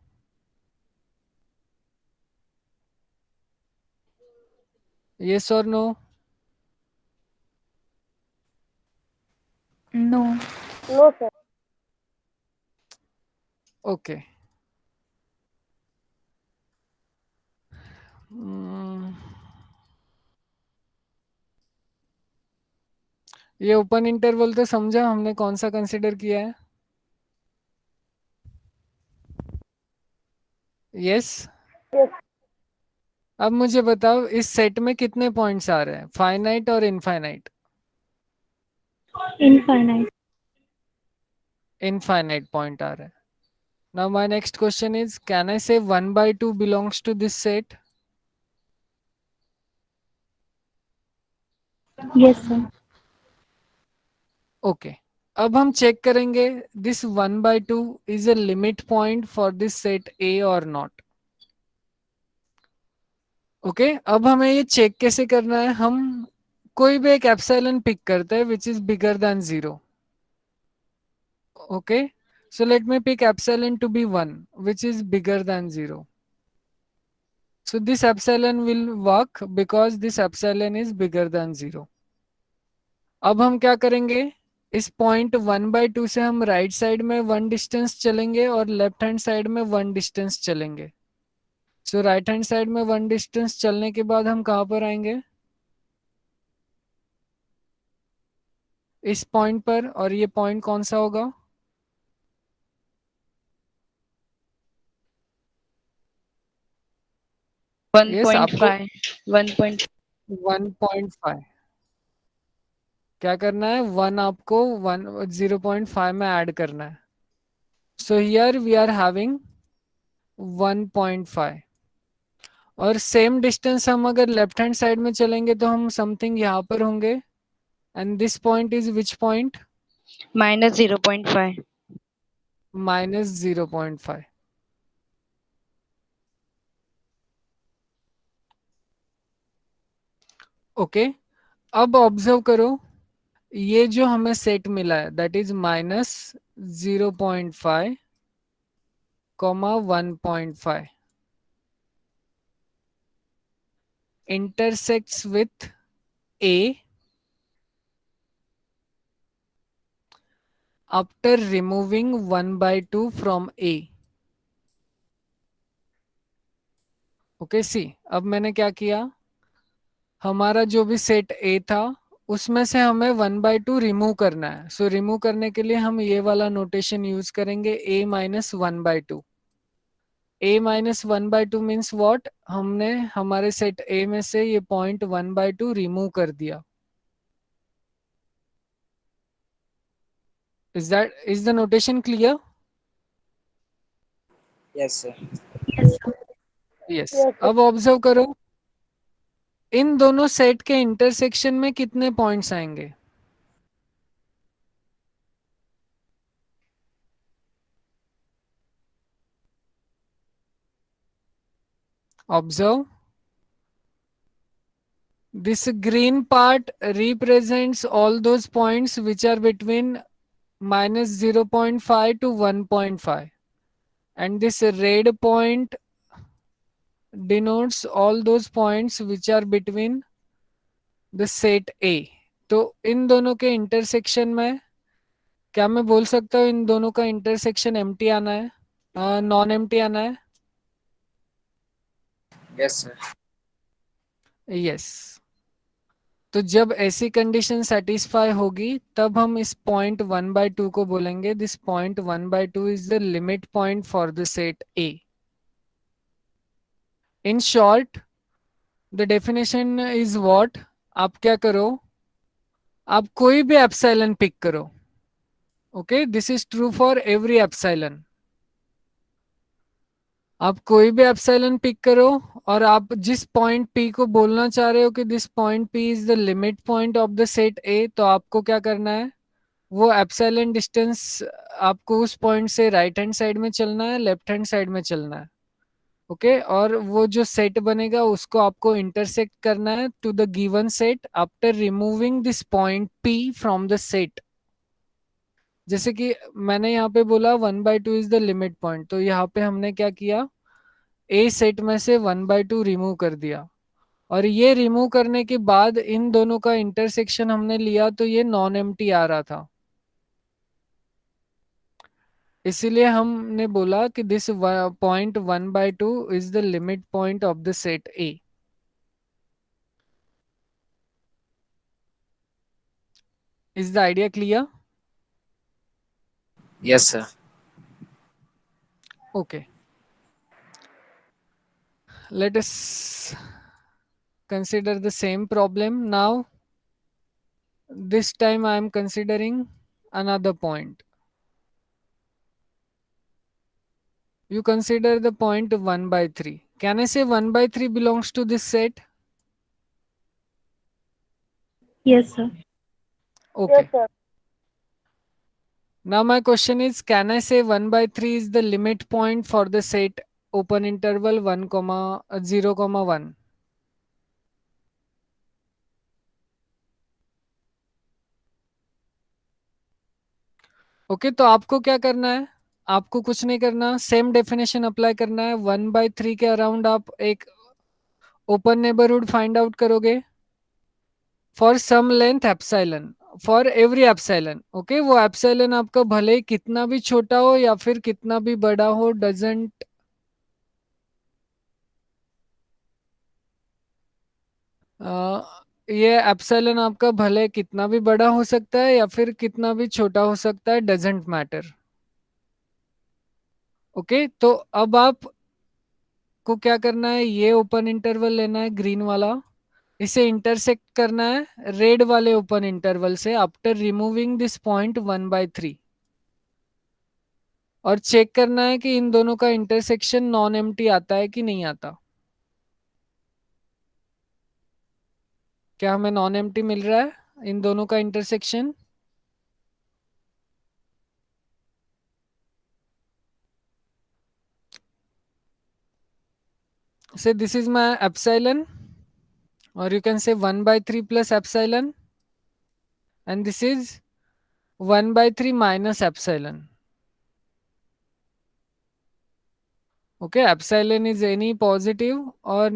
Speaker 1: यस और no?
Speaker 3: No.
Speaker 7: No, sir.
Speaker 1: Okay. ये ओपन इंटरवल तो समझा हमने कौन सा कंसिडर किया है? यस.
Speaker 7: Yes.
Speaker 1: अब मुझे बताओ इस सेट में कितने पॉइंट्स आ रहे हैं, फाइनाइट और इनफाइनाइट?
Speaker 3: Infinite.
Speaker 1: इनफाइनाइट पॉइंट आ रहे हैं. Now my next question is, can I say 1/2 belongs to this set?
Speaker 3: Yes, sir.
Speaker 1: Okay. अब हम चेक करेंगे this 1/2 is a limit point for this set A or not. Okay. अब हमें ये check कैसे करना है, हम कोई भी एक एप्सिलॉन पिक करते हैं which is bigger than 0. Okay. So let me pick epsilon to be 1 which is bigger than 0. So this epsilon will work because this epsilon is bigger than 0. अब हम क्या करेंगे, इस पॉइंट 1/2 से हम राइट साइड में 1 डिस्टेंस चलेंगे और लेफ्ट हैंड साइड में 1 डिस्टेंस चलेंगे. सो राइट हैंड साइड में 1 डिस्टेंस चलने के बाद हम कहाँ पर आएंगे, इस पॉइंट पर. और ये पॉइंट कौन सा होगा?
Speaker 6: 1.5.
Speaker 1: 1.5. क्या करना है, 1 आपको 0.5 में ऐड करना है. So here we are having 1.5. और सेम डिस्टेंस हम अगर लेफ्ट हैंड साइड में चलेंगे तो हम समथिंग यहाँ पर होंगे. And this point is which point?
Speaker 6: -0.5.
Speaker 1: -0.5. Okay. अब ऑब्जर्व करो, ये जो हमें सेट मिला है that is -0.5, 1.5 intersects with A after removing 1/2 from A. Okay सी, अब मैंने क्या किया, हमारा जो भी सेट A था उसमें से हमें 1/2 रिमूव करना है. सो रिमूव करने के लिए हम ये वाला नोटेशन यूज करेंगे, A - 1/2. A - 1/2 मीन्स व्हाट, हमने हमारे सेट A में से ये पॉइंट 1/2 रिमूव कर दिया. Is the notation clear?
Speaker 5: Yes, sir.
Speaker 3: Yes, sir.
Speaker 1: Yes.
Speaker 7: Yes.
Speaker 1: अब ऑब्जर्व करो, इन दोनों सेट के इंटरसेक्शन में कितने पॉइंट्स आएंगे? Observe. This green part represents all those points which are between -0.5 to 1.5, and this red point denotes all those points which are between the set A. तो इन दोनों के इंटरसेक्शन में क्या मैं बोल सकता हूँ इन दोनों का इंटरसेक्शन एम्प्टी आना है, नॉन एम्प्टी आना है?
Speaker 5: Yes, sir.
Speaker 1: यस. तो जब ऐसी कंडीशन सेटिस्फाई होगी तब हम इस पॉइंट 1/2 को बोलेंगे this point 1/2 is the limit point for the set A. In short, the definition is what? आप क्या करो, आप कोई भी एप्सिलॉन पिक करो. Okay, this is true for every epsilon. आप कोई भी एप्सिलॉन पिक करो और आप जिस पॉइंट P को बोलना चाह रहे हो कि this point P is the limit point of the set A, तो आपको क्या करना है, वो एप्सिलॉन डिस्टेंस आपको उस पॉइंट से राइट हैंड साइड में चलना है, लेफ्ट हैंड साइड में चलना है. ओके, और वो जो सेट बनेगा उसको आपको इंटरसेक्ट करना है to the given set after removing this point P from the set. जैसे कि मैंने यहाँ पे बोला 1/2 इज द लिमिट पॉइंट, तो यहाँ पे हमने क्या किया, ए सेट में से 1/2 रिमूव कर दिया. और ये रिमूव करने के बाद इन दोनों का इंटरसेक्शन हमने लिया तो ये नॉन एम्प्टी आ रहा था. इसीलिए हमने बोला कि this point 1/2 is the limit point of the set A. Is the idea clear?
Speaker 5: Yes, sir.
Speaker 1: Okay. Let us consider the same problem now. This time I am considering another point. You consider the point 1/3. Can I say 1/3 belongs to this set?
Speaker 3: Yes, sir.
Speaker 1: Okay. Now my question is, can I say 1/3 is the limit point for the set open interval 1, 0, 1? Okay, तो आपको क्या करना है, आपको कुछ नहीं करना, same definition apply करना है. 1/3 के अराउंड आप एक ओपन नेबरहुड फाइंड आउट करोगे for some length epsilon, for every epsilon. Okay, वो एप्सिलॉन आपका भले ही कितना भी छोटा हो या फिर कितना भी बड़ा हो, डजेंट ये एप्सिलॉन आपका भले कितना भी बड़ा हो सकता है या फिर कितना भी छोटा हो सकता है, डजेंट मैटर. ओके, तो अब आप को क्या करना है, ये ओपन इंटरवल लेना है ग्रीन वाला, इसे इंटरसेक्ट करना है रेड वाले ओपन इंटरवल से आफ्टर रिमूविंग दिस पॉइंट 1/3, और चेक करना है कि इन दोनों का इंटरसेक्शन नॉन एम्प्टी आता है कि नहीं आता. क्या हमें नॉन एम्प्टी मिल रहा है इन दोनों का intersection? Say this is my epsilon, or you can say 1/3 plus epsilon, and this is 1/3 minus epsilon. Okay, epsilon is any positive or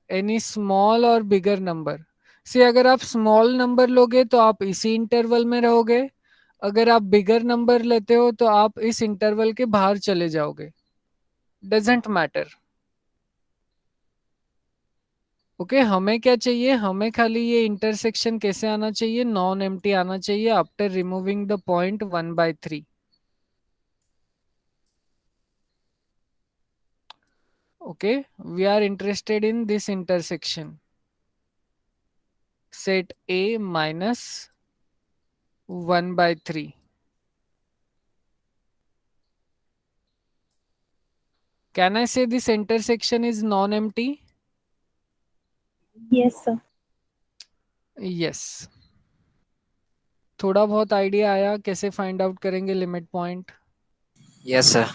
Speaker 1: any small or bigger number. See, अगर आप small number लोगे तो आप इसी interval में रहोगे, अगर आप बिगर नंबर लेते हो तो आप इस इंटरवल के बाहर चले जाओगे. Doesn't matter. ओके, हमें क्या चाहिए, हमें खाली ये इंटरसेक्शन कैसे आना चाहिए, नॉन एम्प्टी आना चाहिए after removing the point 1/3. Okay, we are interested in this intersection set A minus 1/3. Can I say this intersection is non-empty?
Speaker 3: Yes, sir.
Speaker 1: Yes. थोड़ा बहुत आइडिया आया कैसे फाइंड आउट करेंगे limit point?
Speaker 5: Yes, sir.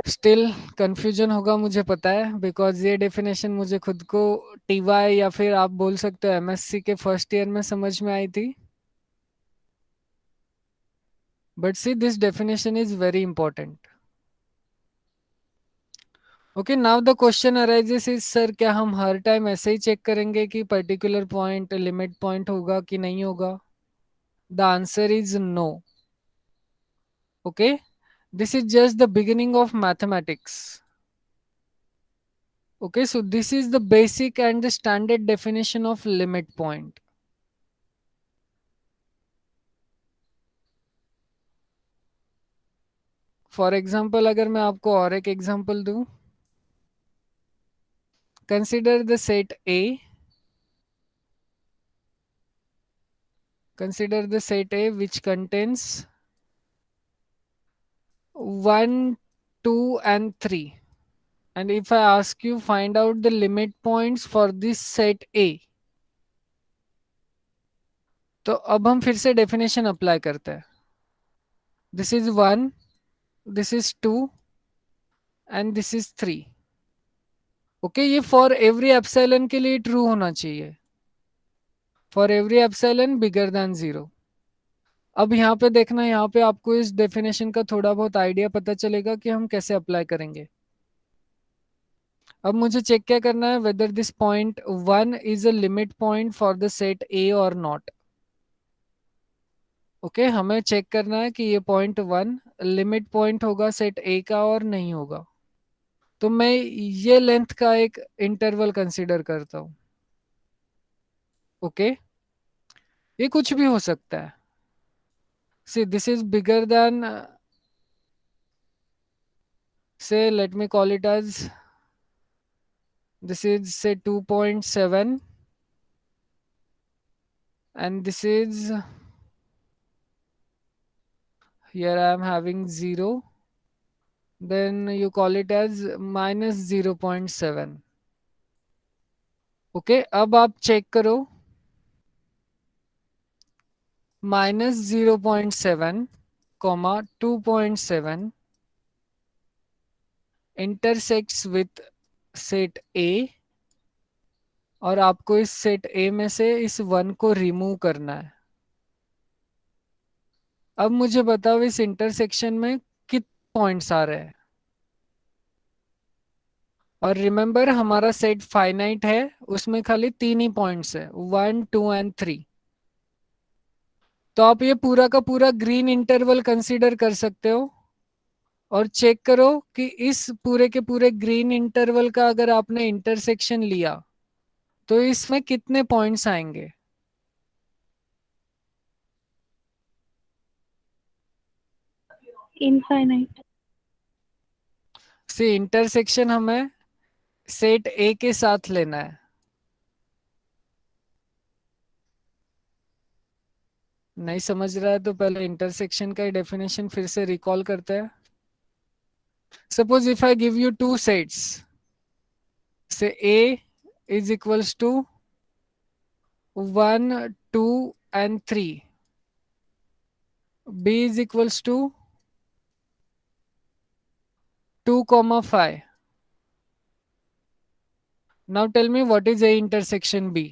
Speaker 1: Still confusion होगा मुझे पता है, because ये डेफिनेशन मुझे खुद को टीवाई या फिर आप बोल सकते हो एमएससी के फर्स्ट ईयर में समझ में आई थी. But see, this definition is very important. Okay, now the question arises is, sir क्या हम हर टाइम ऐसे ही चेक करेंगे कि पर्टिकुलर पॉइंट लिमिट पॉइंट होगा कि नहीं होगा? The answer is no. Okay, this is just the beginning of mathematics. Okay, so this is the basic and the standard definition of limit point. For example अगर मैं आपको और एक example दूं, consider the set A. Consider the set A which contains 1, 2 and 3. And if I ask you find out the limit points for this set A, तो अब हम फिर से डेफिनेशन अप्लाई करते हैं. This is 1, this is 2 and this is 3. Okay, ये for every epsilon के लिए ट्रू होना चाहिए. For every epsilon bigger than 0. अब यहाँ पे देखना, यहाँ पे आपको इस डेफिनेशन का थोड़ा बहुत आइडिया पता चलेगा कि हम कैसे अप्लाई करेंगे. अब मुझे चेक क्या करना है, whether this point 1 is a limit point for the set ए और नॉट. ओके, हमें चेक करना है कि ये पॉइंट 1 लिमिट पॉइंट होगा सेट ए का और नहीं होगा. तो मैं ये लेंथ का एक इंटरवल कंसीडर करता हूं. ओके, ये कुछ भी हो सकता है. See this is bigger than, say let me call it as, this is say 2.7 and this is, here I am having 0, then you call it as minus 0.7. Okay, अब आप चेक करो, minus 0.7 comma 2.7 intersects with set A, और आपको इस set A में से इस 1 को रिमूव करना है. अब मुझे बताओ इस इंटरसेक्शन में कितने पॉइंट्स आ रहे हैं. और रिमेंबर हमारा सेट फाइनाइट है, उसमें खाली 3 ही पॉइंट्स है, 1, 2 एंड 3. तो आप ये पूरा का पूरा ग्रीन इंटरवल कंसीडर कर सकते हो और चेक करो कि इस पूरे के पूरे ग्रीन इंटरवल का अगर आपने इंटरसेक्शन लिया तो इसमें कितने पॉइंट्स आएंगे.
Speaker 3: इनफाइनाइट.
Speaker 1: सी इंटरसेक्शन हमें सेट ए के साथ लेना है. नहीं समझ रहा है तो पहले इंटरसेक्शन का डेफिनेशन फिर से रिकॉल करते हैं. Suppose if I give you 2 sets, से A is equals to 1, 2 and 3. B is equals to 2, 5. Now tell me what is A intersection B?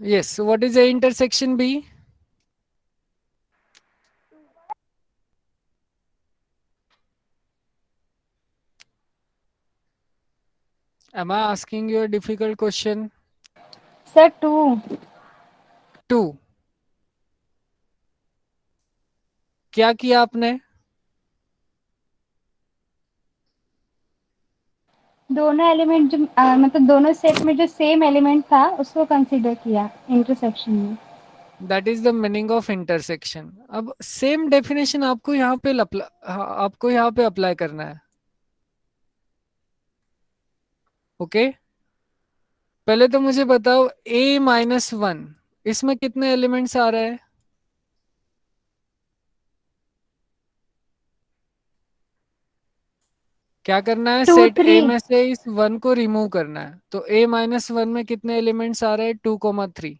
Speaker 1: Yes, so what is A intersection B? Am I asking you a difficult question?
Speaker 3: Sir 2.
Speaker 1: 2. क्या किया आपने?
Speaker 3: दोनों element जो मतलब दोनों set में जो same element था उसको कंसीडर किया इंटरसेक्शन में.
Speaker 1: That is the meaning of intersection. अब सेम डेफिनेशन आपको यहाँ पे अप्लाई करना है. ओके, पहले तो मुझे बताओ A माइनस 1 इसमें कितने एलिमेंट्स आ रहे हैं. क्या करना है,
Speaker 3: 2,
Speaker 1: सेट A
Speaker 3: 3.
Speaker 1: में से इस 1 को रिमूव करना है. तो A माइनस 1 में कितने एलिमेंट्स आ रहे हैं, 2, 3.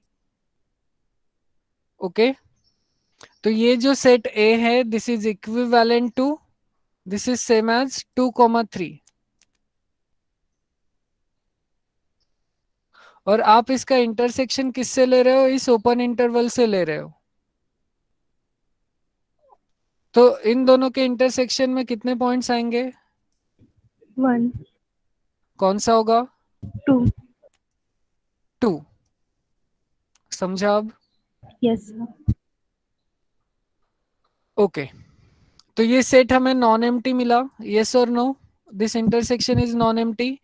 Speaker 1: ओके, तो ये जो सेट A है this is equivalent to, this is same as 2, 3. और आप इसका इंटरसेक्शन किससे ले रहे हो, इस ओपन इंटरवल से ले रहे हो. तो इन दोनों के इंटरसेक्शन में कितने पॉइंट्स आएंगे,
Speaker 3: 1,
Speaker 1: कौन सा होगा,
Speaker 3: 2.
Speaker 1: 2. समझा अब.
Speaker 3: Yes sir.
Speaker 1: ओके, तो ये सेट हमें नॉन एम्प्टी मिला, यस और no, this intersection is non empty.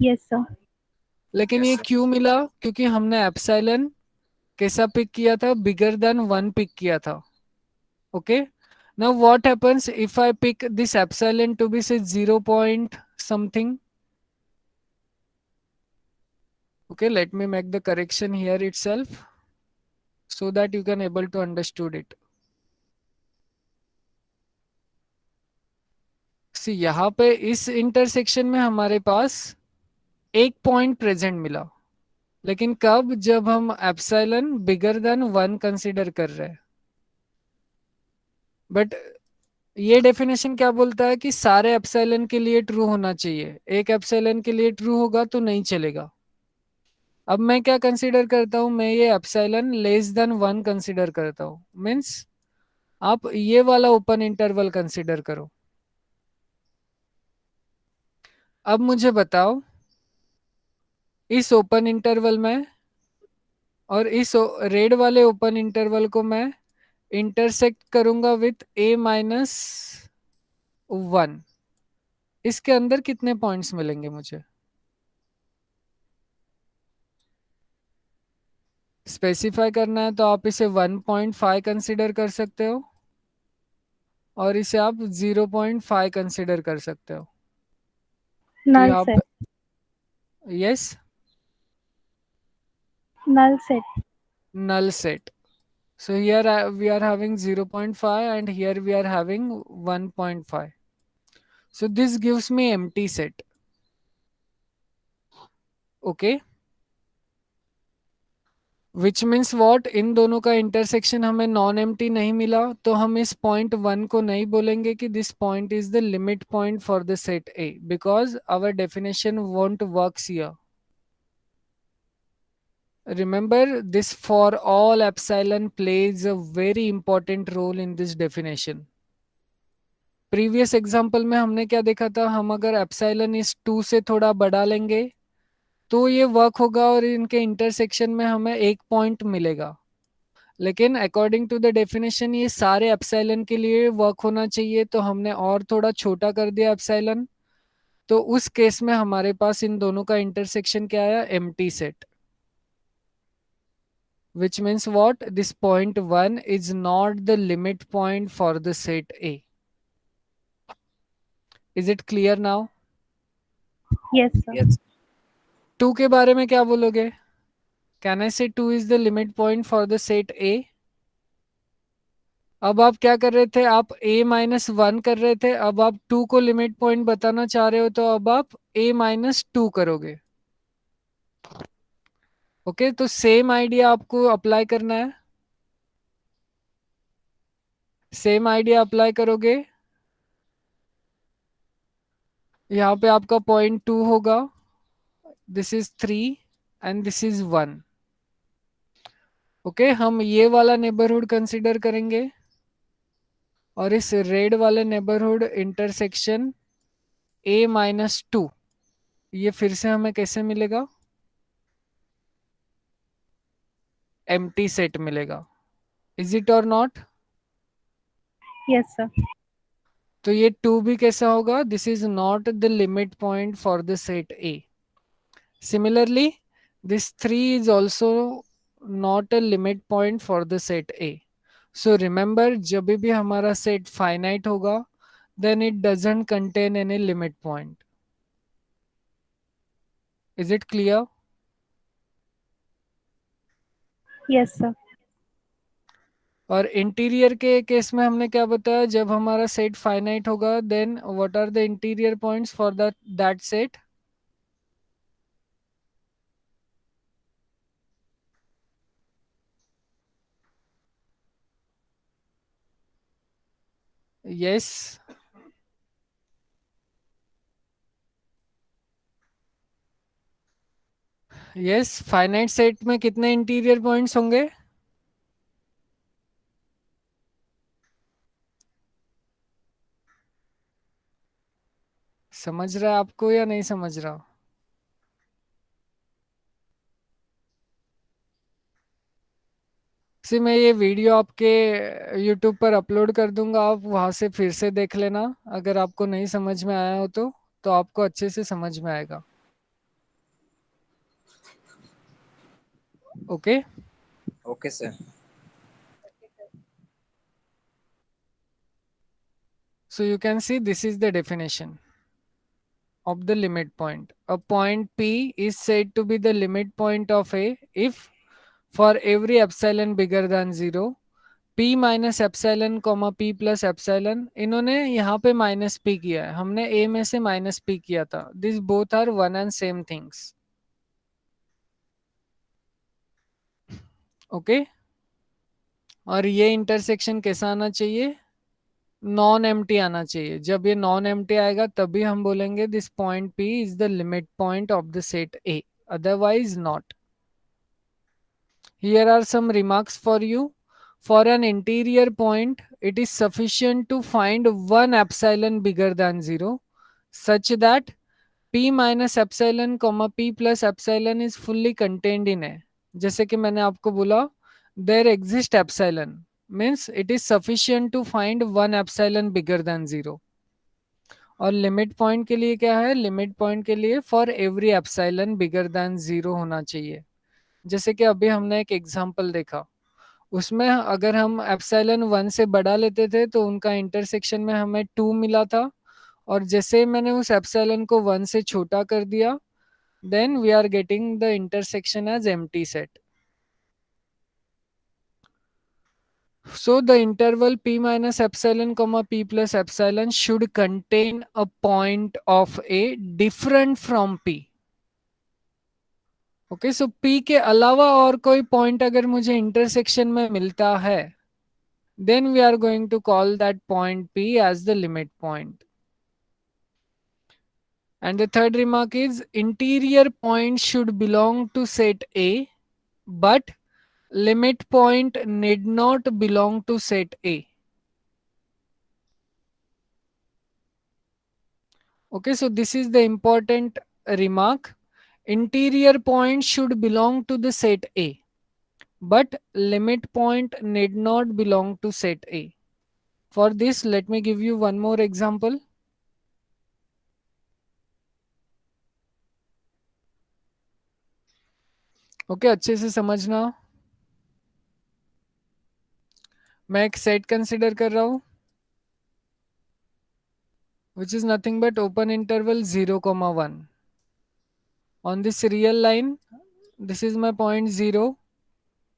Speaker 3: Yes sir.
Speaker 1: लेकिन ये क्यों मिला, क्योंकि हमने एप्सिलॉन कैसा पिक किया था, बिगर देन 1 पिक किया था. Okay, Now what happens if I pick this epsilon to be say 0 point something? Okay, let me make the correction here itself so that you can able to understood it. See यहाँ पे इस intersection में हमारे पास एक point present मिला, लेकिन कब? जब हम एप्सिलॉन बिगर देन 1 कंसीडर कर रहे हैं. बट ये डेफिनेशन क्या बोलता है कि सारे एप्सिलॉन के लिए ट्रू होना चाहिए. एक एप्सिलॉन के लिए ट्रू होगा तो नहीं चलेगा. अब मैं क्या कंसीडर करता हूं? मैं ये एप्सिलॉन लेस देन 1 कंसीडर करता हूं. मीन्स आप ये वाला ओपन इंटरवल कंसीडर करो. अब मुझे बताओ इस ओपन इंटरवल में और इस रेड वाले ओपन इंटरवल को मैं इंटरसेक्ट करूंगा विथ a माइनस 1. इसके अंदर कितने पॉइंट्स मिलेंगे मुझे? स्पेसिफाई करना है तो आप इसे 1.5 कंसीडर कर सकते हो और इसे आप 0.5 कंसीडर कर सकते हो. तो
Speaker 3: null
Speaker 1: यहाँ
Speaker 3: set,
Speaker 1: पे yes,
Speaker 3: null set.
Speaker 1: null set. So here we are having 0.5 and here we are having 1.5. So this gives me empty set. Okay. Which means what? इन दोनों का इंटरसेक्शन हमें नॉन एम्प्टी नहीं मिला, तो हम इस पॉइंट 1 को नहीं बोलेंगे कि this point is the limit point for the set A, because our definition won't works here. Remember this, for all epsilon plays a very important role in this definition. Previous example में हमने क्या देखा था? हम अगर epsilon इस 2 से थोड़ा बढ़ा लेंगे तो ये वर्क होगा और इनके इंटरसेक्शन में हमें एक पॉइंट मिलेगा. लेकिन अकॉर्डिंग टू द डेफिनेशन ये सारे एप्सिलॉन के लिए वर्क होना चाहिए, तो हमने और थोड़ा छोटा कर दिया एप्सिलॉन. तो उस केस में हमारे पास इन दोनों का इंटरसेक्शन क्या आया? Empty set. which means what? This point 1 is not the limit point for the set A. Is it clear now?
Speaker 3: Yes, sir.
Speaker 5: Yes.
Speaker 1: 2 के बारे में क्या बोलोगे? Can I say 2 is the limit point for the set A? अब आप क्या कर रहे थे? आप a माइनस 1 कर रहे थे, अब आप 2 को लिमिट पॉइंट बताना चाह रहे हो, तो अब आप a माइनस 2 करोगे. ओके, तो सेम आइडिया आपको अप्लाई करना है. सेम आइडिया अप्लाई करोगे. यहाँ पे आपका पॉइंट 2 होगा, this is 3 and this is 1. Okay, हम ये वाला नेबरहुड कंसिडर करेंगे और इस रेड वाले नेबरहुड इंटरसेक्शन a माइनस 2, ये फिर से हमें कैसे मिलेगा? एम्प्टी सेट मिलेगा. इज इट और नॉट?
Speaker 3: Yes, sir.
Speaker 1: तो ये 2 भी कैसा होगा? This is not the limit point for the set A. Similarly this 3 is also not a limit point for the set A. So remember, जब भी हमारा सेट फाइनाइट होगा then it doesn't contain any limit point. Is it clear?
Speaker 3: Yes, sir.
Speaker 1: और interior के case में हमने क्या बताया? जब हमारा सेट फाइनाइट होगा then what are the interior points for that set? Yes, yes. Finite set में कितने इंटीरियर पॉइंट्स होंगे? समझ रहा है आपको या नहीं समझ रहा? सी, मैं ये वीडियो आपके यूट्यूब पर अपलोड कर दूंगा, आप वहां से फिर से देख लेना. अगर आपको नहीं समझ में आया हो तो आपको अच्छे से समझ में आएगा. Okay.
Speaker 5: Okay, sir.
Speaker 1: So you can see this is the definition of the limit point. A point P is said to be the limit point of A if for every epsilon bigger than 0 P minus epsilon comma P plus epsilon, इन्होंने यहाँ पे minus P किया है, हमने A में से minus P किया था. This both are one and same things. Okay, और ये इंटरसेक्शन कैसा आना चाहिए? नॉन एम्प्टी आना चाहिए. जब ये नॉन एम्प्टी आएगा तभी हम बोलेंगे this point P is the limit point of the set A, otherwise not. Here are some remarks for you. For an interior point, it is sufficient to find one epsilon bigger than 0 such that P minus epsilon comma P plus epsilon is fully contained in A. जैसे कि मैंने आपको बोला, there exists epsilon means it is sufficient to find one epsilon bigger than 0. और limit point के लिए क्या है? लिमिट पॉइंट के लिए for every epsilon bigger than 0 होना चाहिए. जैसे कि अभी हमने एक एग्जांपल देखा, उसमें अगर हम एप्सिलॉन 1 से बड़ा लेते थे तो उनका इंटरसेक्शन में हमें 2 मिला था, और जैसे मैंने उस एप्सिलॉन को 1 से छोटा कर दिया, then we are getting the intersection as empty set. So the interval P minus epsilon comma P plus epsilon should contain a point of A different from P. Okay, so P के अलावा और कोई point अगर मुझे intersection में मिलता है, then we are going to call that point P as the limit point. And the third remark is interior point should belong to set A, but limit point need not belong to set A. Okay, so this is the important remark. Interior point should belong to the set A, but limit point need not belong to set A. For this, let me give you one more example. Okay, अच्छे से समझना. मैं एक set consider कर रहा हूं which is nothing but open interval 0, 1. On this real line, this is my point 0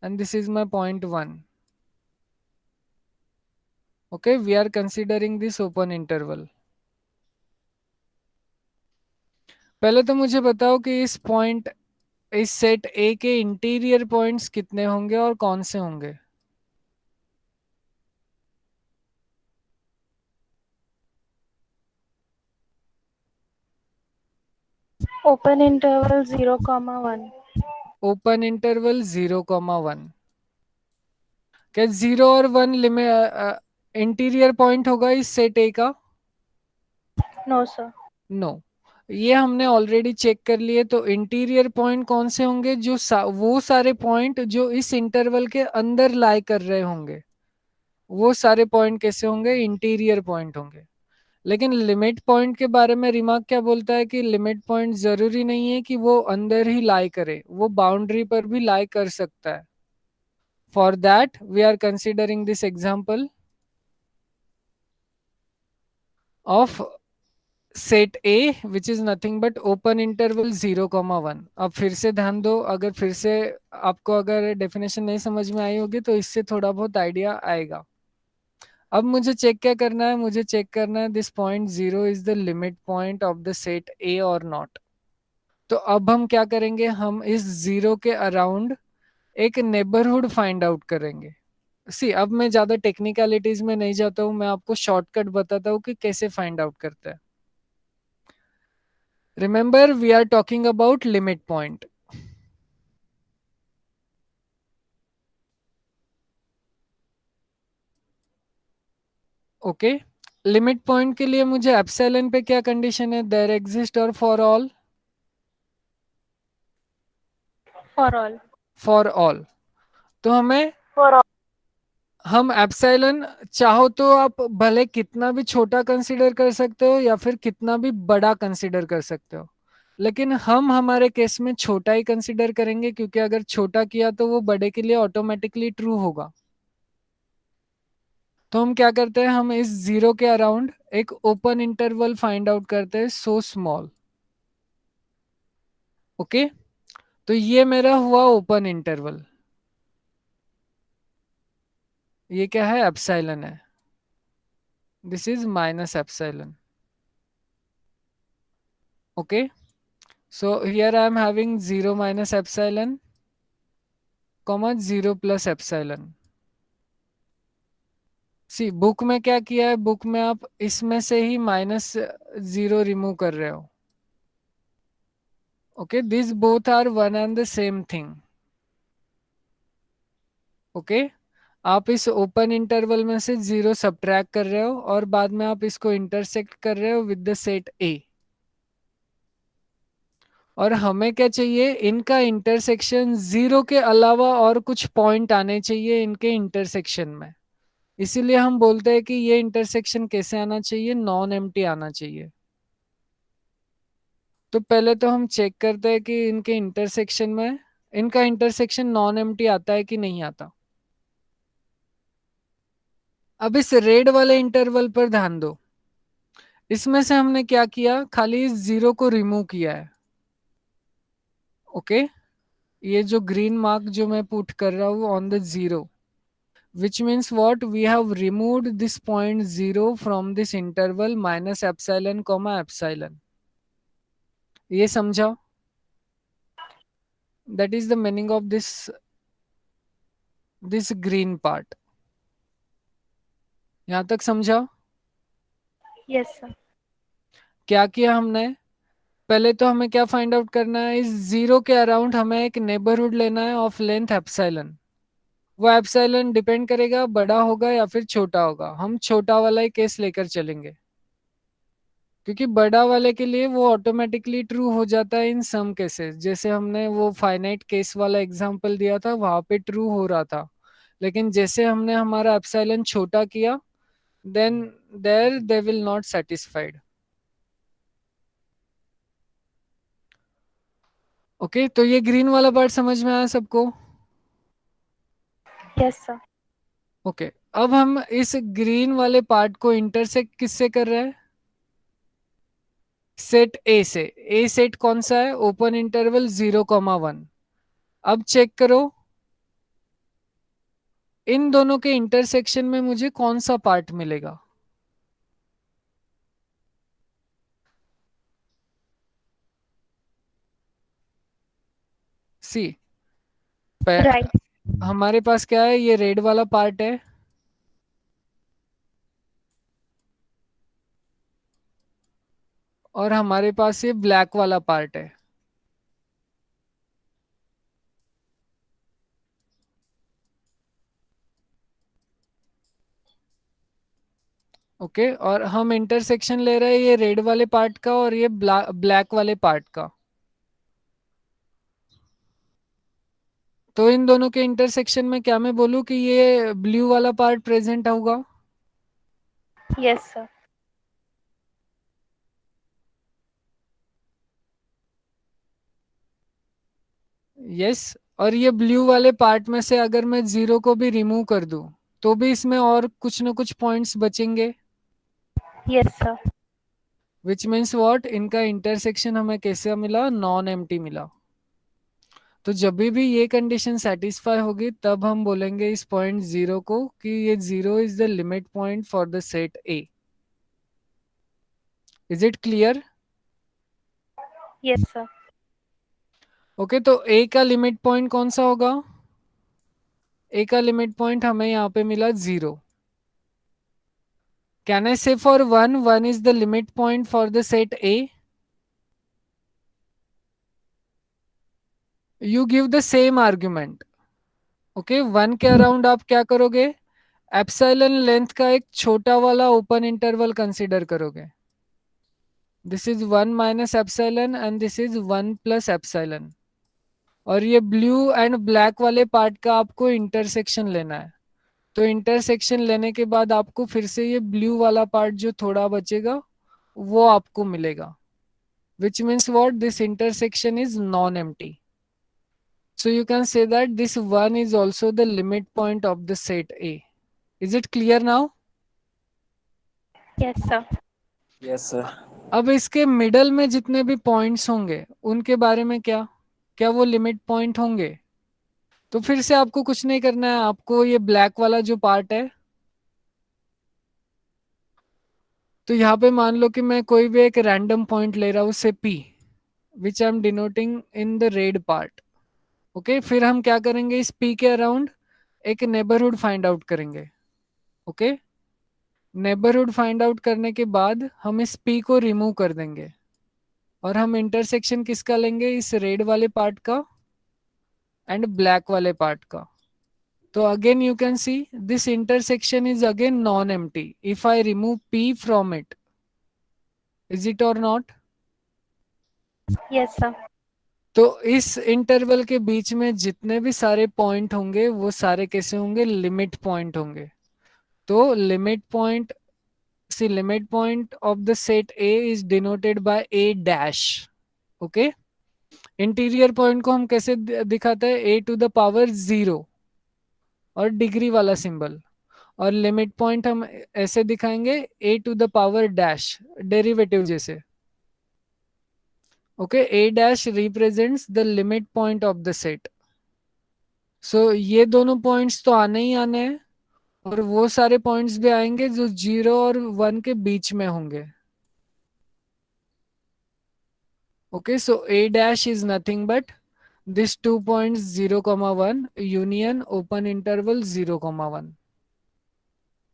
Speaker 1: and this is my point 1. Okay, we are considering this open interval. पहले तो मुझे बताओ कि इस पॉइंट, इस सेट A के इंटीरियर पॉइंट्स कितने होंगे और कौन से होंगे?
Speaker 7: Open interval 0, 1.
Speaker 1: Open interval 0, 1. क्या 0 और 1 इंटीरियर पॉइंट होगा इस सेट A का?
Speaker 7: No, sir.
Speaker 1: नो, ये हमने ऑलरेडी चेक कर लिए. तो इंटीरियर पॉइंट कौन से होंगे? जो वो सारे पॉइंट जो इस इंटरवल के अंदर लाई कर रहे होंगे, वो सारे पॉइंट कैसे होंगे? इंटीरियर पॉइंट होंगे. लेकिन लिमिट पॉइंट के बारे में रिमार्क क्या बोलता है कि लिमिट पॉइंट जरूरी नहीं है कि वो अंदर ही लाई करे, वो बाउंड्री पर भी लाई कर सकता है. For that we are considering this example of set A which is nothing but open interval 0, 1. अब फिर से ध्यान दो, अगर फिर से आपको अगर डेफिनेशन नहीं समझ में आई होगी तो इससे थोड़ा बहुत आइडिया आएगा. अब मुझे चेक क्या करना है? मुझे चेक करना है this point 0 is the limit point of the set A और नॉट. तो अब हम क्या करेंगे? हम इस 0 के अराउंड एक नेबरहुड फाइंड आउट करेंगे. सी, अब मैं ज्यादा टेक्निकलिटीज में नहीं जाता हूं, मैं आपको शॉर्टकट बताता हूं कि कैसे फाइंड आउट करते हैं. Remember, we are talking about limit point. Okay, limit point के लिए मुझे एप्सिलॉन पे क्या कंडीशन है? देयर एग्जिस्ट और for all?
Speaker 7: For all.
Speaker 1: For all. तो हमें
Speaker 7: For all.
Speaker 1: हम एप्सिलॉन चाहो तो आप भले कितना भी छोटा कंसीडर कर सकते हो या फिर कितना भी बड़ा कंसीडर कर सकते हो, लेकिन हम हमारे केस में छोटा ही कंसीडर करेंगे, क्योंकि अगर छोटा किया तो वो बड़े के लिए ऑटोमेटिकली ट्रू होगा. तो हम क्या करते हैं, हम इस 0 के अराउंड एक ओपन इंटरवल फाइंड आउट करते हैं सो स्मॉल. ओके, तो ये मेरा हुआ ओपन इंटरवल. ये क्या है, एप्सिलॉन है. This is minus epsilon. Okay, so here I am having 0 minus epsilon, comma 0 plus epsilon. C book में क्या किया है, बुक में आप इसमें से ही -0 रिमूव कर रहे हो. Okay, this both are one and the same thing. Okay, आप इस ओपन इंटरवल में से 0 सब्ट्रैक्ट कर रहे हो और बाद में आप इसको इंटरसेक्ट कर रहे हो विद द सेट ए. और हमें क्या चाहिए, इनका इंटरसेक्शन 0 के अलावा और कुछ पॉइंट आने चाहिए इनके इंटरसेक्शन में. इसीलिए हम बोलते हैं कि ये इंटरसेक्शन कैसे आना चाहिए, नॉन एम्प्टी आना चाहिए. तो पहले तो हम चेक करते हैं कि इनके इंटरसेक्शन में इनका इंटरसेक्शन नॉन एम्प्टी आता है कि नहीं आता. अब इस रेड वाले इंटरवल पर ध्यान दो. इसमें से हमने क्या किया, खाली इस 0 को रिमूव किया है. ओके, ये जो ग्रीन मार्क जो मैं पुट कर रहा हूँ on the 0, which means what, we have removed this point 0 from this interval minus epsilon comma epsilon. ये समझा? That is the meaning of this green part. यहाँ तक समझा?
Speaker 7: Yes, sir.
Speaker 1: क्या किया हमने, पहले तो हमें क्या फाइंड आउट करना है, इस 0 के अराउंड हमें एक नेबरहुड लेना है ऑफ लेंथ एप्सिलॉन. वो एप्सिलॉन डिपेंड करेगा बड़ा होगा या फिर छोटा होगा. हम छोटा वाला ही केस लेकर चलेंगे क्योंकि बड़ा वाले के लिए वो ऑटोमेटिकली ट्रू हो जाता है इन सम केसेस. जैसे हमने वो फाइनाइट केस वाला एग्जांपल दिया था, वहां पे ट्रू हो रहा था. लेकिन जैसे हमने हमारा एप्सिलॉन छोटा किया, then there they will not satisfied. Okay, तो ये ग्रीन वाला पार्ट समझ में आया सबको?
Speaker 7: Yes, sir.
Speaker 1: ओके, अब हम इस ग्रीन वाले पार्ट को इंटरसेक्ट किससे कर रहे हैं, सेट ए से. ए सेट कौन सा है, ओपन इंटरवल 0,1. अब चेक करो इन दोनों के इंटरसेक्शन में मुझे कौन सा पार्ट मिलेगा. सी
Speaker 7: Right.
Speaker 1: हमारे पास क्या है, ये रेड वाला पार्ट है और हमारे पास ये ब्लैक वाला पार्ट है. ओके, और हम इंटरसेक्शन ले रहे हैं ये रेड वाले पार्ट का और ये ब्लैक वाले पार्ट का. तो इन दोनों के इंटरसेक्शन में क्या मैं बोलूं कि ये ब्लू वाला पार्ट प्रेजेंट होगा.
Speaker 7: Yes, sir.
Speaker 1: यस, और ये ब्लू वाले पार्ट में से अगर मैं 0 को भी रिमूव कर दूं तो भी इसमें और कुछ ना कुछ पॉइंट्स बचेंगे.
Speaker 7: Yes, sir.
Speaker 1: Which means what, इनका इंटरसेक्शन हमें कैसे मिला, नॉन एम्प्टी मिला. तो जब भी ये कंडीशन सेटिस्फाई होगी तब हम बोलेंगे इस पॉइंट 0 को कि ये 0 is the limit point for the set A. Is it clear?
Speaker 7: Yes, sir.
Speaker 1: Okay, तो ए का लिमिट पॉइंट कौन सा होगा, ए का लिमिट पॉइंट हमें यहाँ पे मिला 0. कैन आई से for 1 is the limit point for the set A. You give the same argument. Okay, 1 के अराउंड आप क्या करोगे, एप्सिलॉन लेंथ का एक छोटा वाला ओपन इंटरवल कंसीडर करोगे. This is 1 minus epsilon and this is 1 plus epsilon. और ये ब्लू एंड ब्लैक वाले पार्ट का आपको इंटरसेक्शन लेना है. तो इंटरसेक्शन लेने के बाद आपको फिर से ये ब्लू वाला पार्ट जो थोड़ा बचेगा वो आपको मिलेगा. Which means what, this intersection is non empty. So you can say that this 1 is also the limit point of the set A. Is it clear now?
Speaker 7: Yes, sir.
Speaker 5: Yes, sir.
Speaker 1: अब इसके middle में जितने भी points होंगे उनके बारे में क्या क्या वो लिमिट पॉइंट होंगे? तो फिर से आपको कुछ नहीं करना है, आपको ये ब्लैक वाला जो पार्ट है, तो यहाँ पे मान लो कि मैं कोई भी एक रैंडम पॉइंट ले रहा हूँ से P, which I am denoting in the red part. Okay, फिर हम क्या करेंगे, इस P के अराउंड एक नेबरहुड फाइंड आउट करेंगे। ओके, नेबरहुड फाइंड आउट करने के बाद हम इस P को रिमूव कर देंगे और हम इंटरसेक्शन किसका लेंगे, इस रेड वाले पार्ट का एंड ब्लैक वाले पार्ट का। So again you can see this intersection is again non-empty if I remove P from it. Is it or not?
Speaker 7: Yes, sir.
Speaker 1: तो इस इंटरवल के बीच में जितने भी सारे पॉइंट होंगे वो सारे कैसे होंगे, लिमिट पॉइंट होंगे। तो limit point, see limit point of the set A is denoted by A dash. Okay, interior point को हम कैसे दिखाते हैं, A to the power 0 और डिग्री वाला सिंबल, और लिमिट पॉइंट हम ऐसे दिखाएंगे a to the power dash, derivative जैसे। Okay, a dash represents the limit point of the set. So ये दोनों पॉइंट्स तो आने ही आने हैं और वो सारे पॉइंट्स भी आएंगे जो 0 और 1 के बीच में होंगे। Okay, so a dash is nothing but this 2 points 0,1 union open interval 0,1।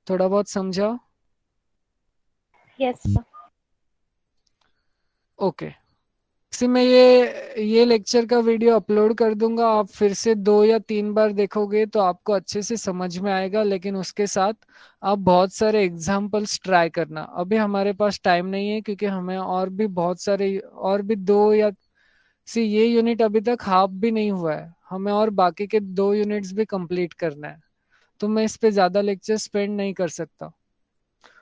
Speaker 1: थोड़ा बहुत समझा?
Speaker 7: Yes, sir.
Speaker 1: ओके, इसी में ये लेक्चर का वीडियो अपलोड कर दूंगा, आप फिर से 2 या 3 बार देखोगे तो आपको अच्छे से समझ में आएगा, लेकिन उसके साथ आप बहुत सारे एग्जाम्पल्स ट्राई करना। अभी हमारे पास टाइम नहीं है क्योंकि हमें और भी बहुत सारे, और भी 2 या ये यूनिट अभी तक हाफ भी नहीं हुआ है, हमें और बाकी के 2 यूनिट्स भी कंप्लीट करना है, तो मैं इस पे ज्यादा लेक्चर स्पेंड नहीं कर सकता।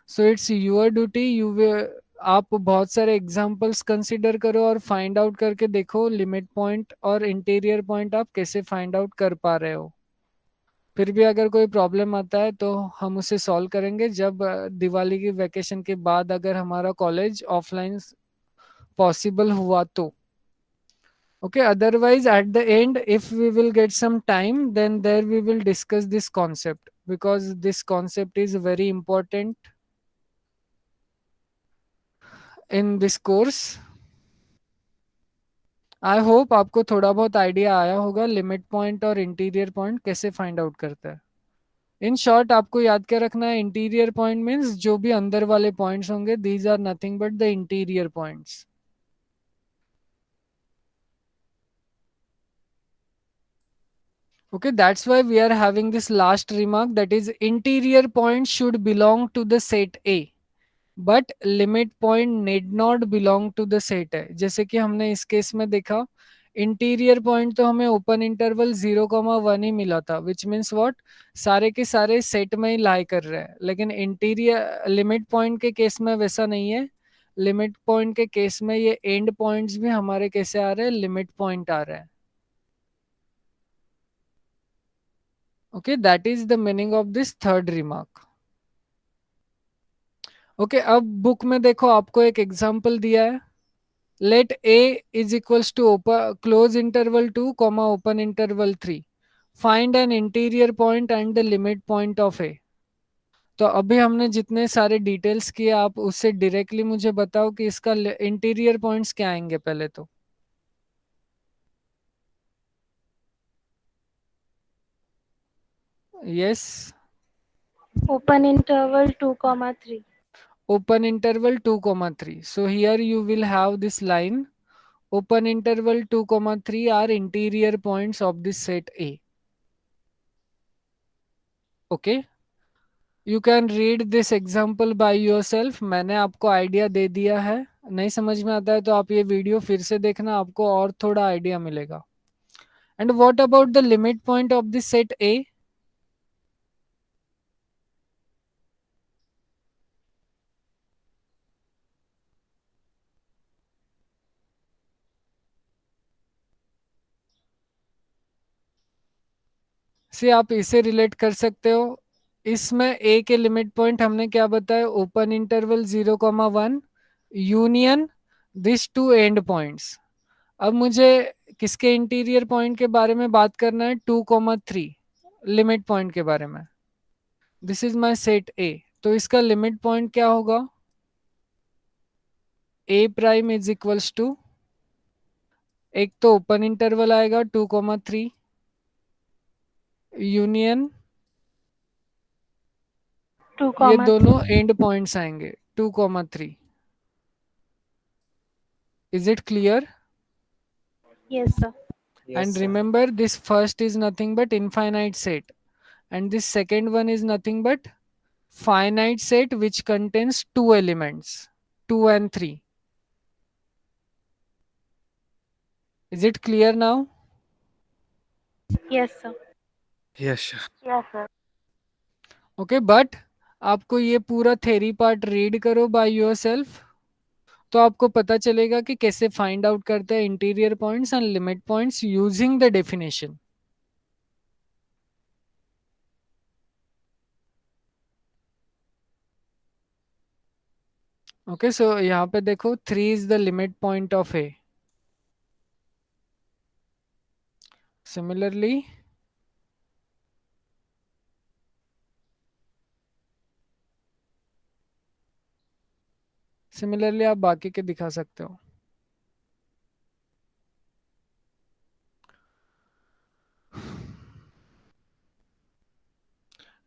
Speaker 1: सो इट्स यूर ड्यूटी, आप बहुत सारे एग्जाम्पल्स कंसिडर करो और फाइंड आउट करके देखो लिमिट पॉइंट और इंटीरियर पॉइंट आप कैसे फाइंड आउट कर पा रहे हो। फिर भी अगर कोई प्रॉब्लम आता है तो हम उसे सॉल्व करेंगे जब दिवाली की वैकेशन के बाद अगर हमारा कॉलेज ऑफलाइन पॉसिबल हुआ तो। Okay, otherwise at the end if we will get some time then there we will discuss this concept because this concept is very important in this course. I hope आपको थोड़ा बहुत idea आया होगा limit point और interior point कैसे find out करता है। In short आपको याद क्या रखना है, इंटीरियर पॉइंट मीन्स जो भी अंदर वाले पॉइंट्स होंगे these are nothing but the interior points. Okay, that's why we are having this last remark, that is interior points should belong to the set A but limit point need not belong to the set है। जैसे कि हमने इस case में देखा, interior point तो हमें open interval 0,1 ही मिला था, विच मीन्स व्हाट, सारे के सारे सेट में ही लाई कर रहे हैं। लेकिन इंटीरियर लिमिट पॉइंट के केस में वैसा नहीं है, लिमिट पॉइंट के केस में ये एंड पॉइंट्स भी हमारे कैसे आ रहे हैं, लिमिट पॉइंट आ रहे हैं। Okay, that is the meaning of this third remark. Okay, अब बुक में देखो आपको एक एग्जांपल दिया है, let a is equals to open close interval 2 comma open interval 3, find an interior point and the limit point of a। तो अभी हमने जितने सारे डिटेल्स किए आप उससे डायरेक्टली मुझे बताओ कि इसका इंटीरियर पॉइंट्स क्या आएंगे पहले तो। Yes,
Speaker 7: Open interval 2, 3.
Speaker 1: open interval 2,3. So here you will have this line, open interval 2,3 are interior points of this set A. Okay, you can read this example by yourself. मैंने आपको idea दे दिया है, नहीं समझ में आता है तो आप ये वीडियो फिर से देखना, आपको और थोड़ा आइडिया मिलेगा। And what about the limit point of this set A? से आप इसे रिलेट कर सकते हो, इसमें ए के लिमिट पॉइंट हमने क्या बताया, open interval 0,1 union this two end points. अब मुझे किसके इंटीरियर पॉइंट के बारे में बात करना है, 2,3 लिमिट पॉइंट के बारे में। दिस इज माय सेट ए, तो इसका लिमिट पॉइंट क्या होगा, ए प्राइम इज इक्वल्स टू, एक तो ओपन इंटरवल आएगा 2,3 यूनियन,
Speaker 7: 2,
Speaker 1: ये दोनों एंड पॉइंट्स आएंगे 2,3। Is it clear?
Speaker 7: Yes, sir.
Speaker 5: Yes,
Speaker 1: And
Speaker 5: sir.
Speaker 1: remember, this first is nothing but infinite set, and this second one is nothing but finite set which contains two elements, 2 and 3. Is it clear now?
Speaker 7: Yes, sir.
Speaker 2: Yes, sir.
Speaker 7: Yes, sir.
Speaker 1: Okay, but आपको ये पूरा theory part read करो by yourself, तो आपको पता चलेगा कि कैसे फाइंड आउट करते हैं interior points and limit points using the definition. Okay, so यहाँ पे देखो 3 is the limit point of A. Similarly आप बाकी के दिखा सकते हो।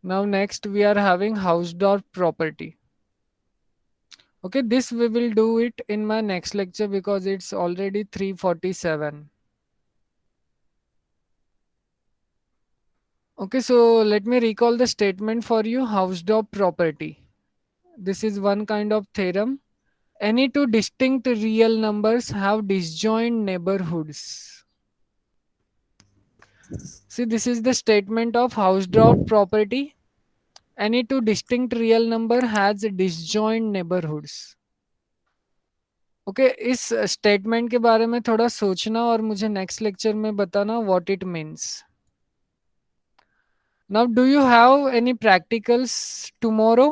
Speaker 1: Now next we are having Hausdorff property. Okay, this we will do it in my next lecture because it's already 3:47. Okay, so let me recall the statement for you. Hausdorff property. This is one kind of theorem. Any two distinct real numbers have disjoint neighborhoods. See, this is the statement of Hausdorff property. Any two distinct real number has disjoint neighborhoods. Okay, इस statement के बारे में थोड़ा सोचना और मुझे next lecture में बताना what it means. Now do you have any practicals tomorrow?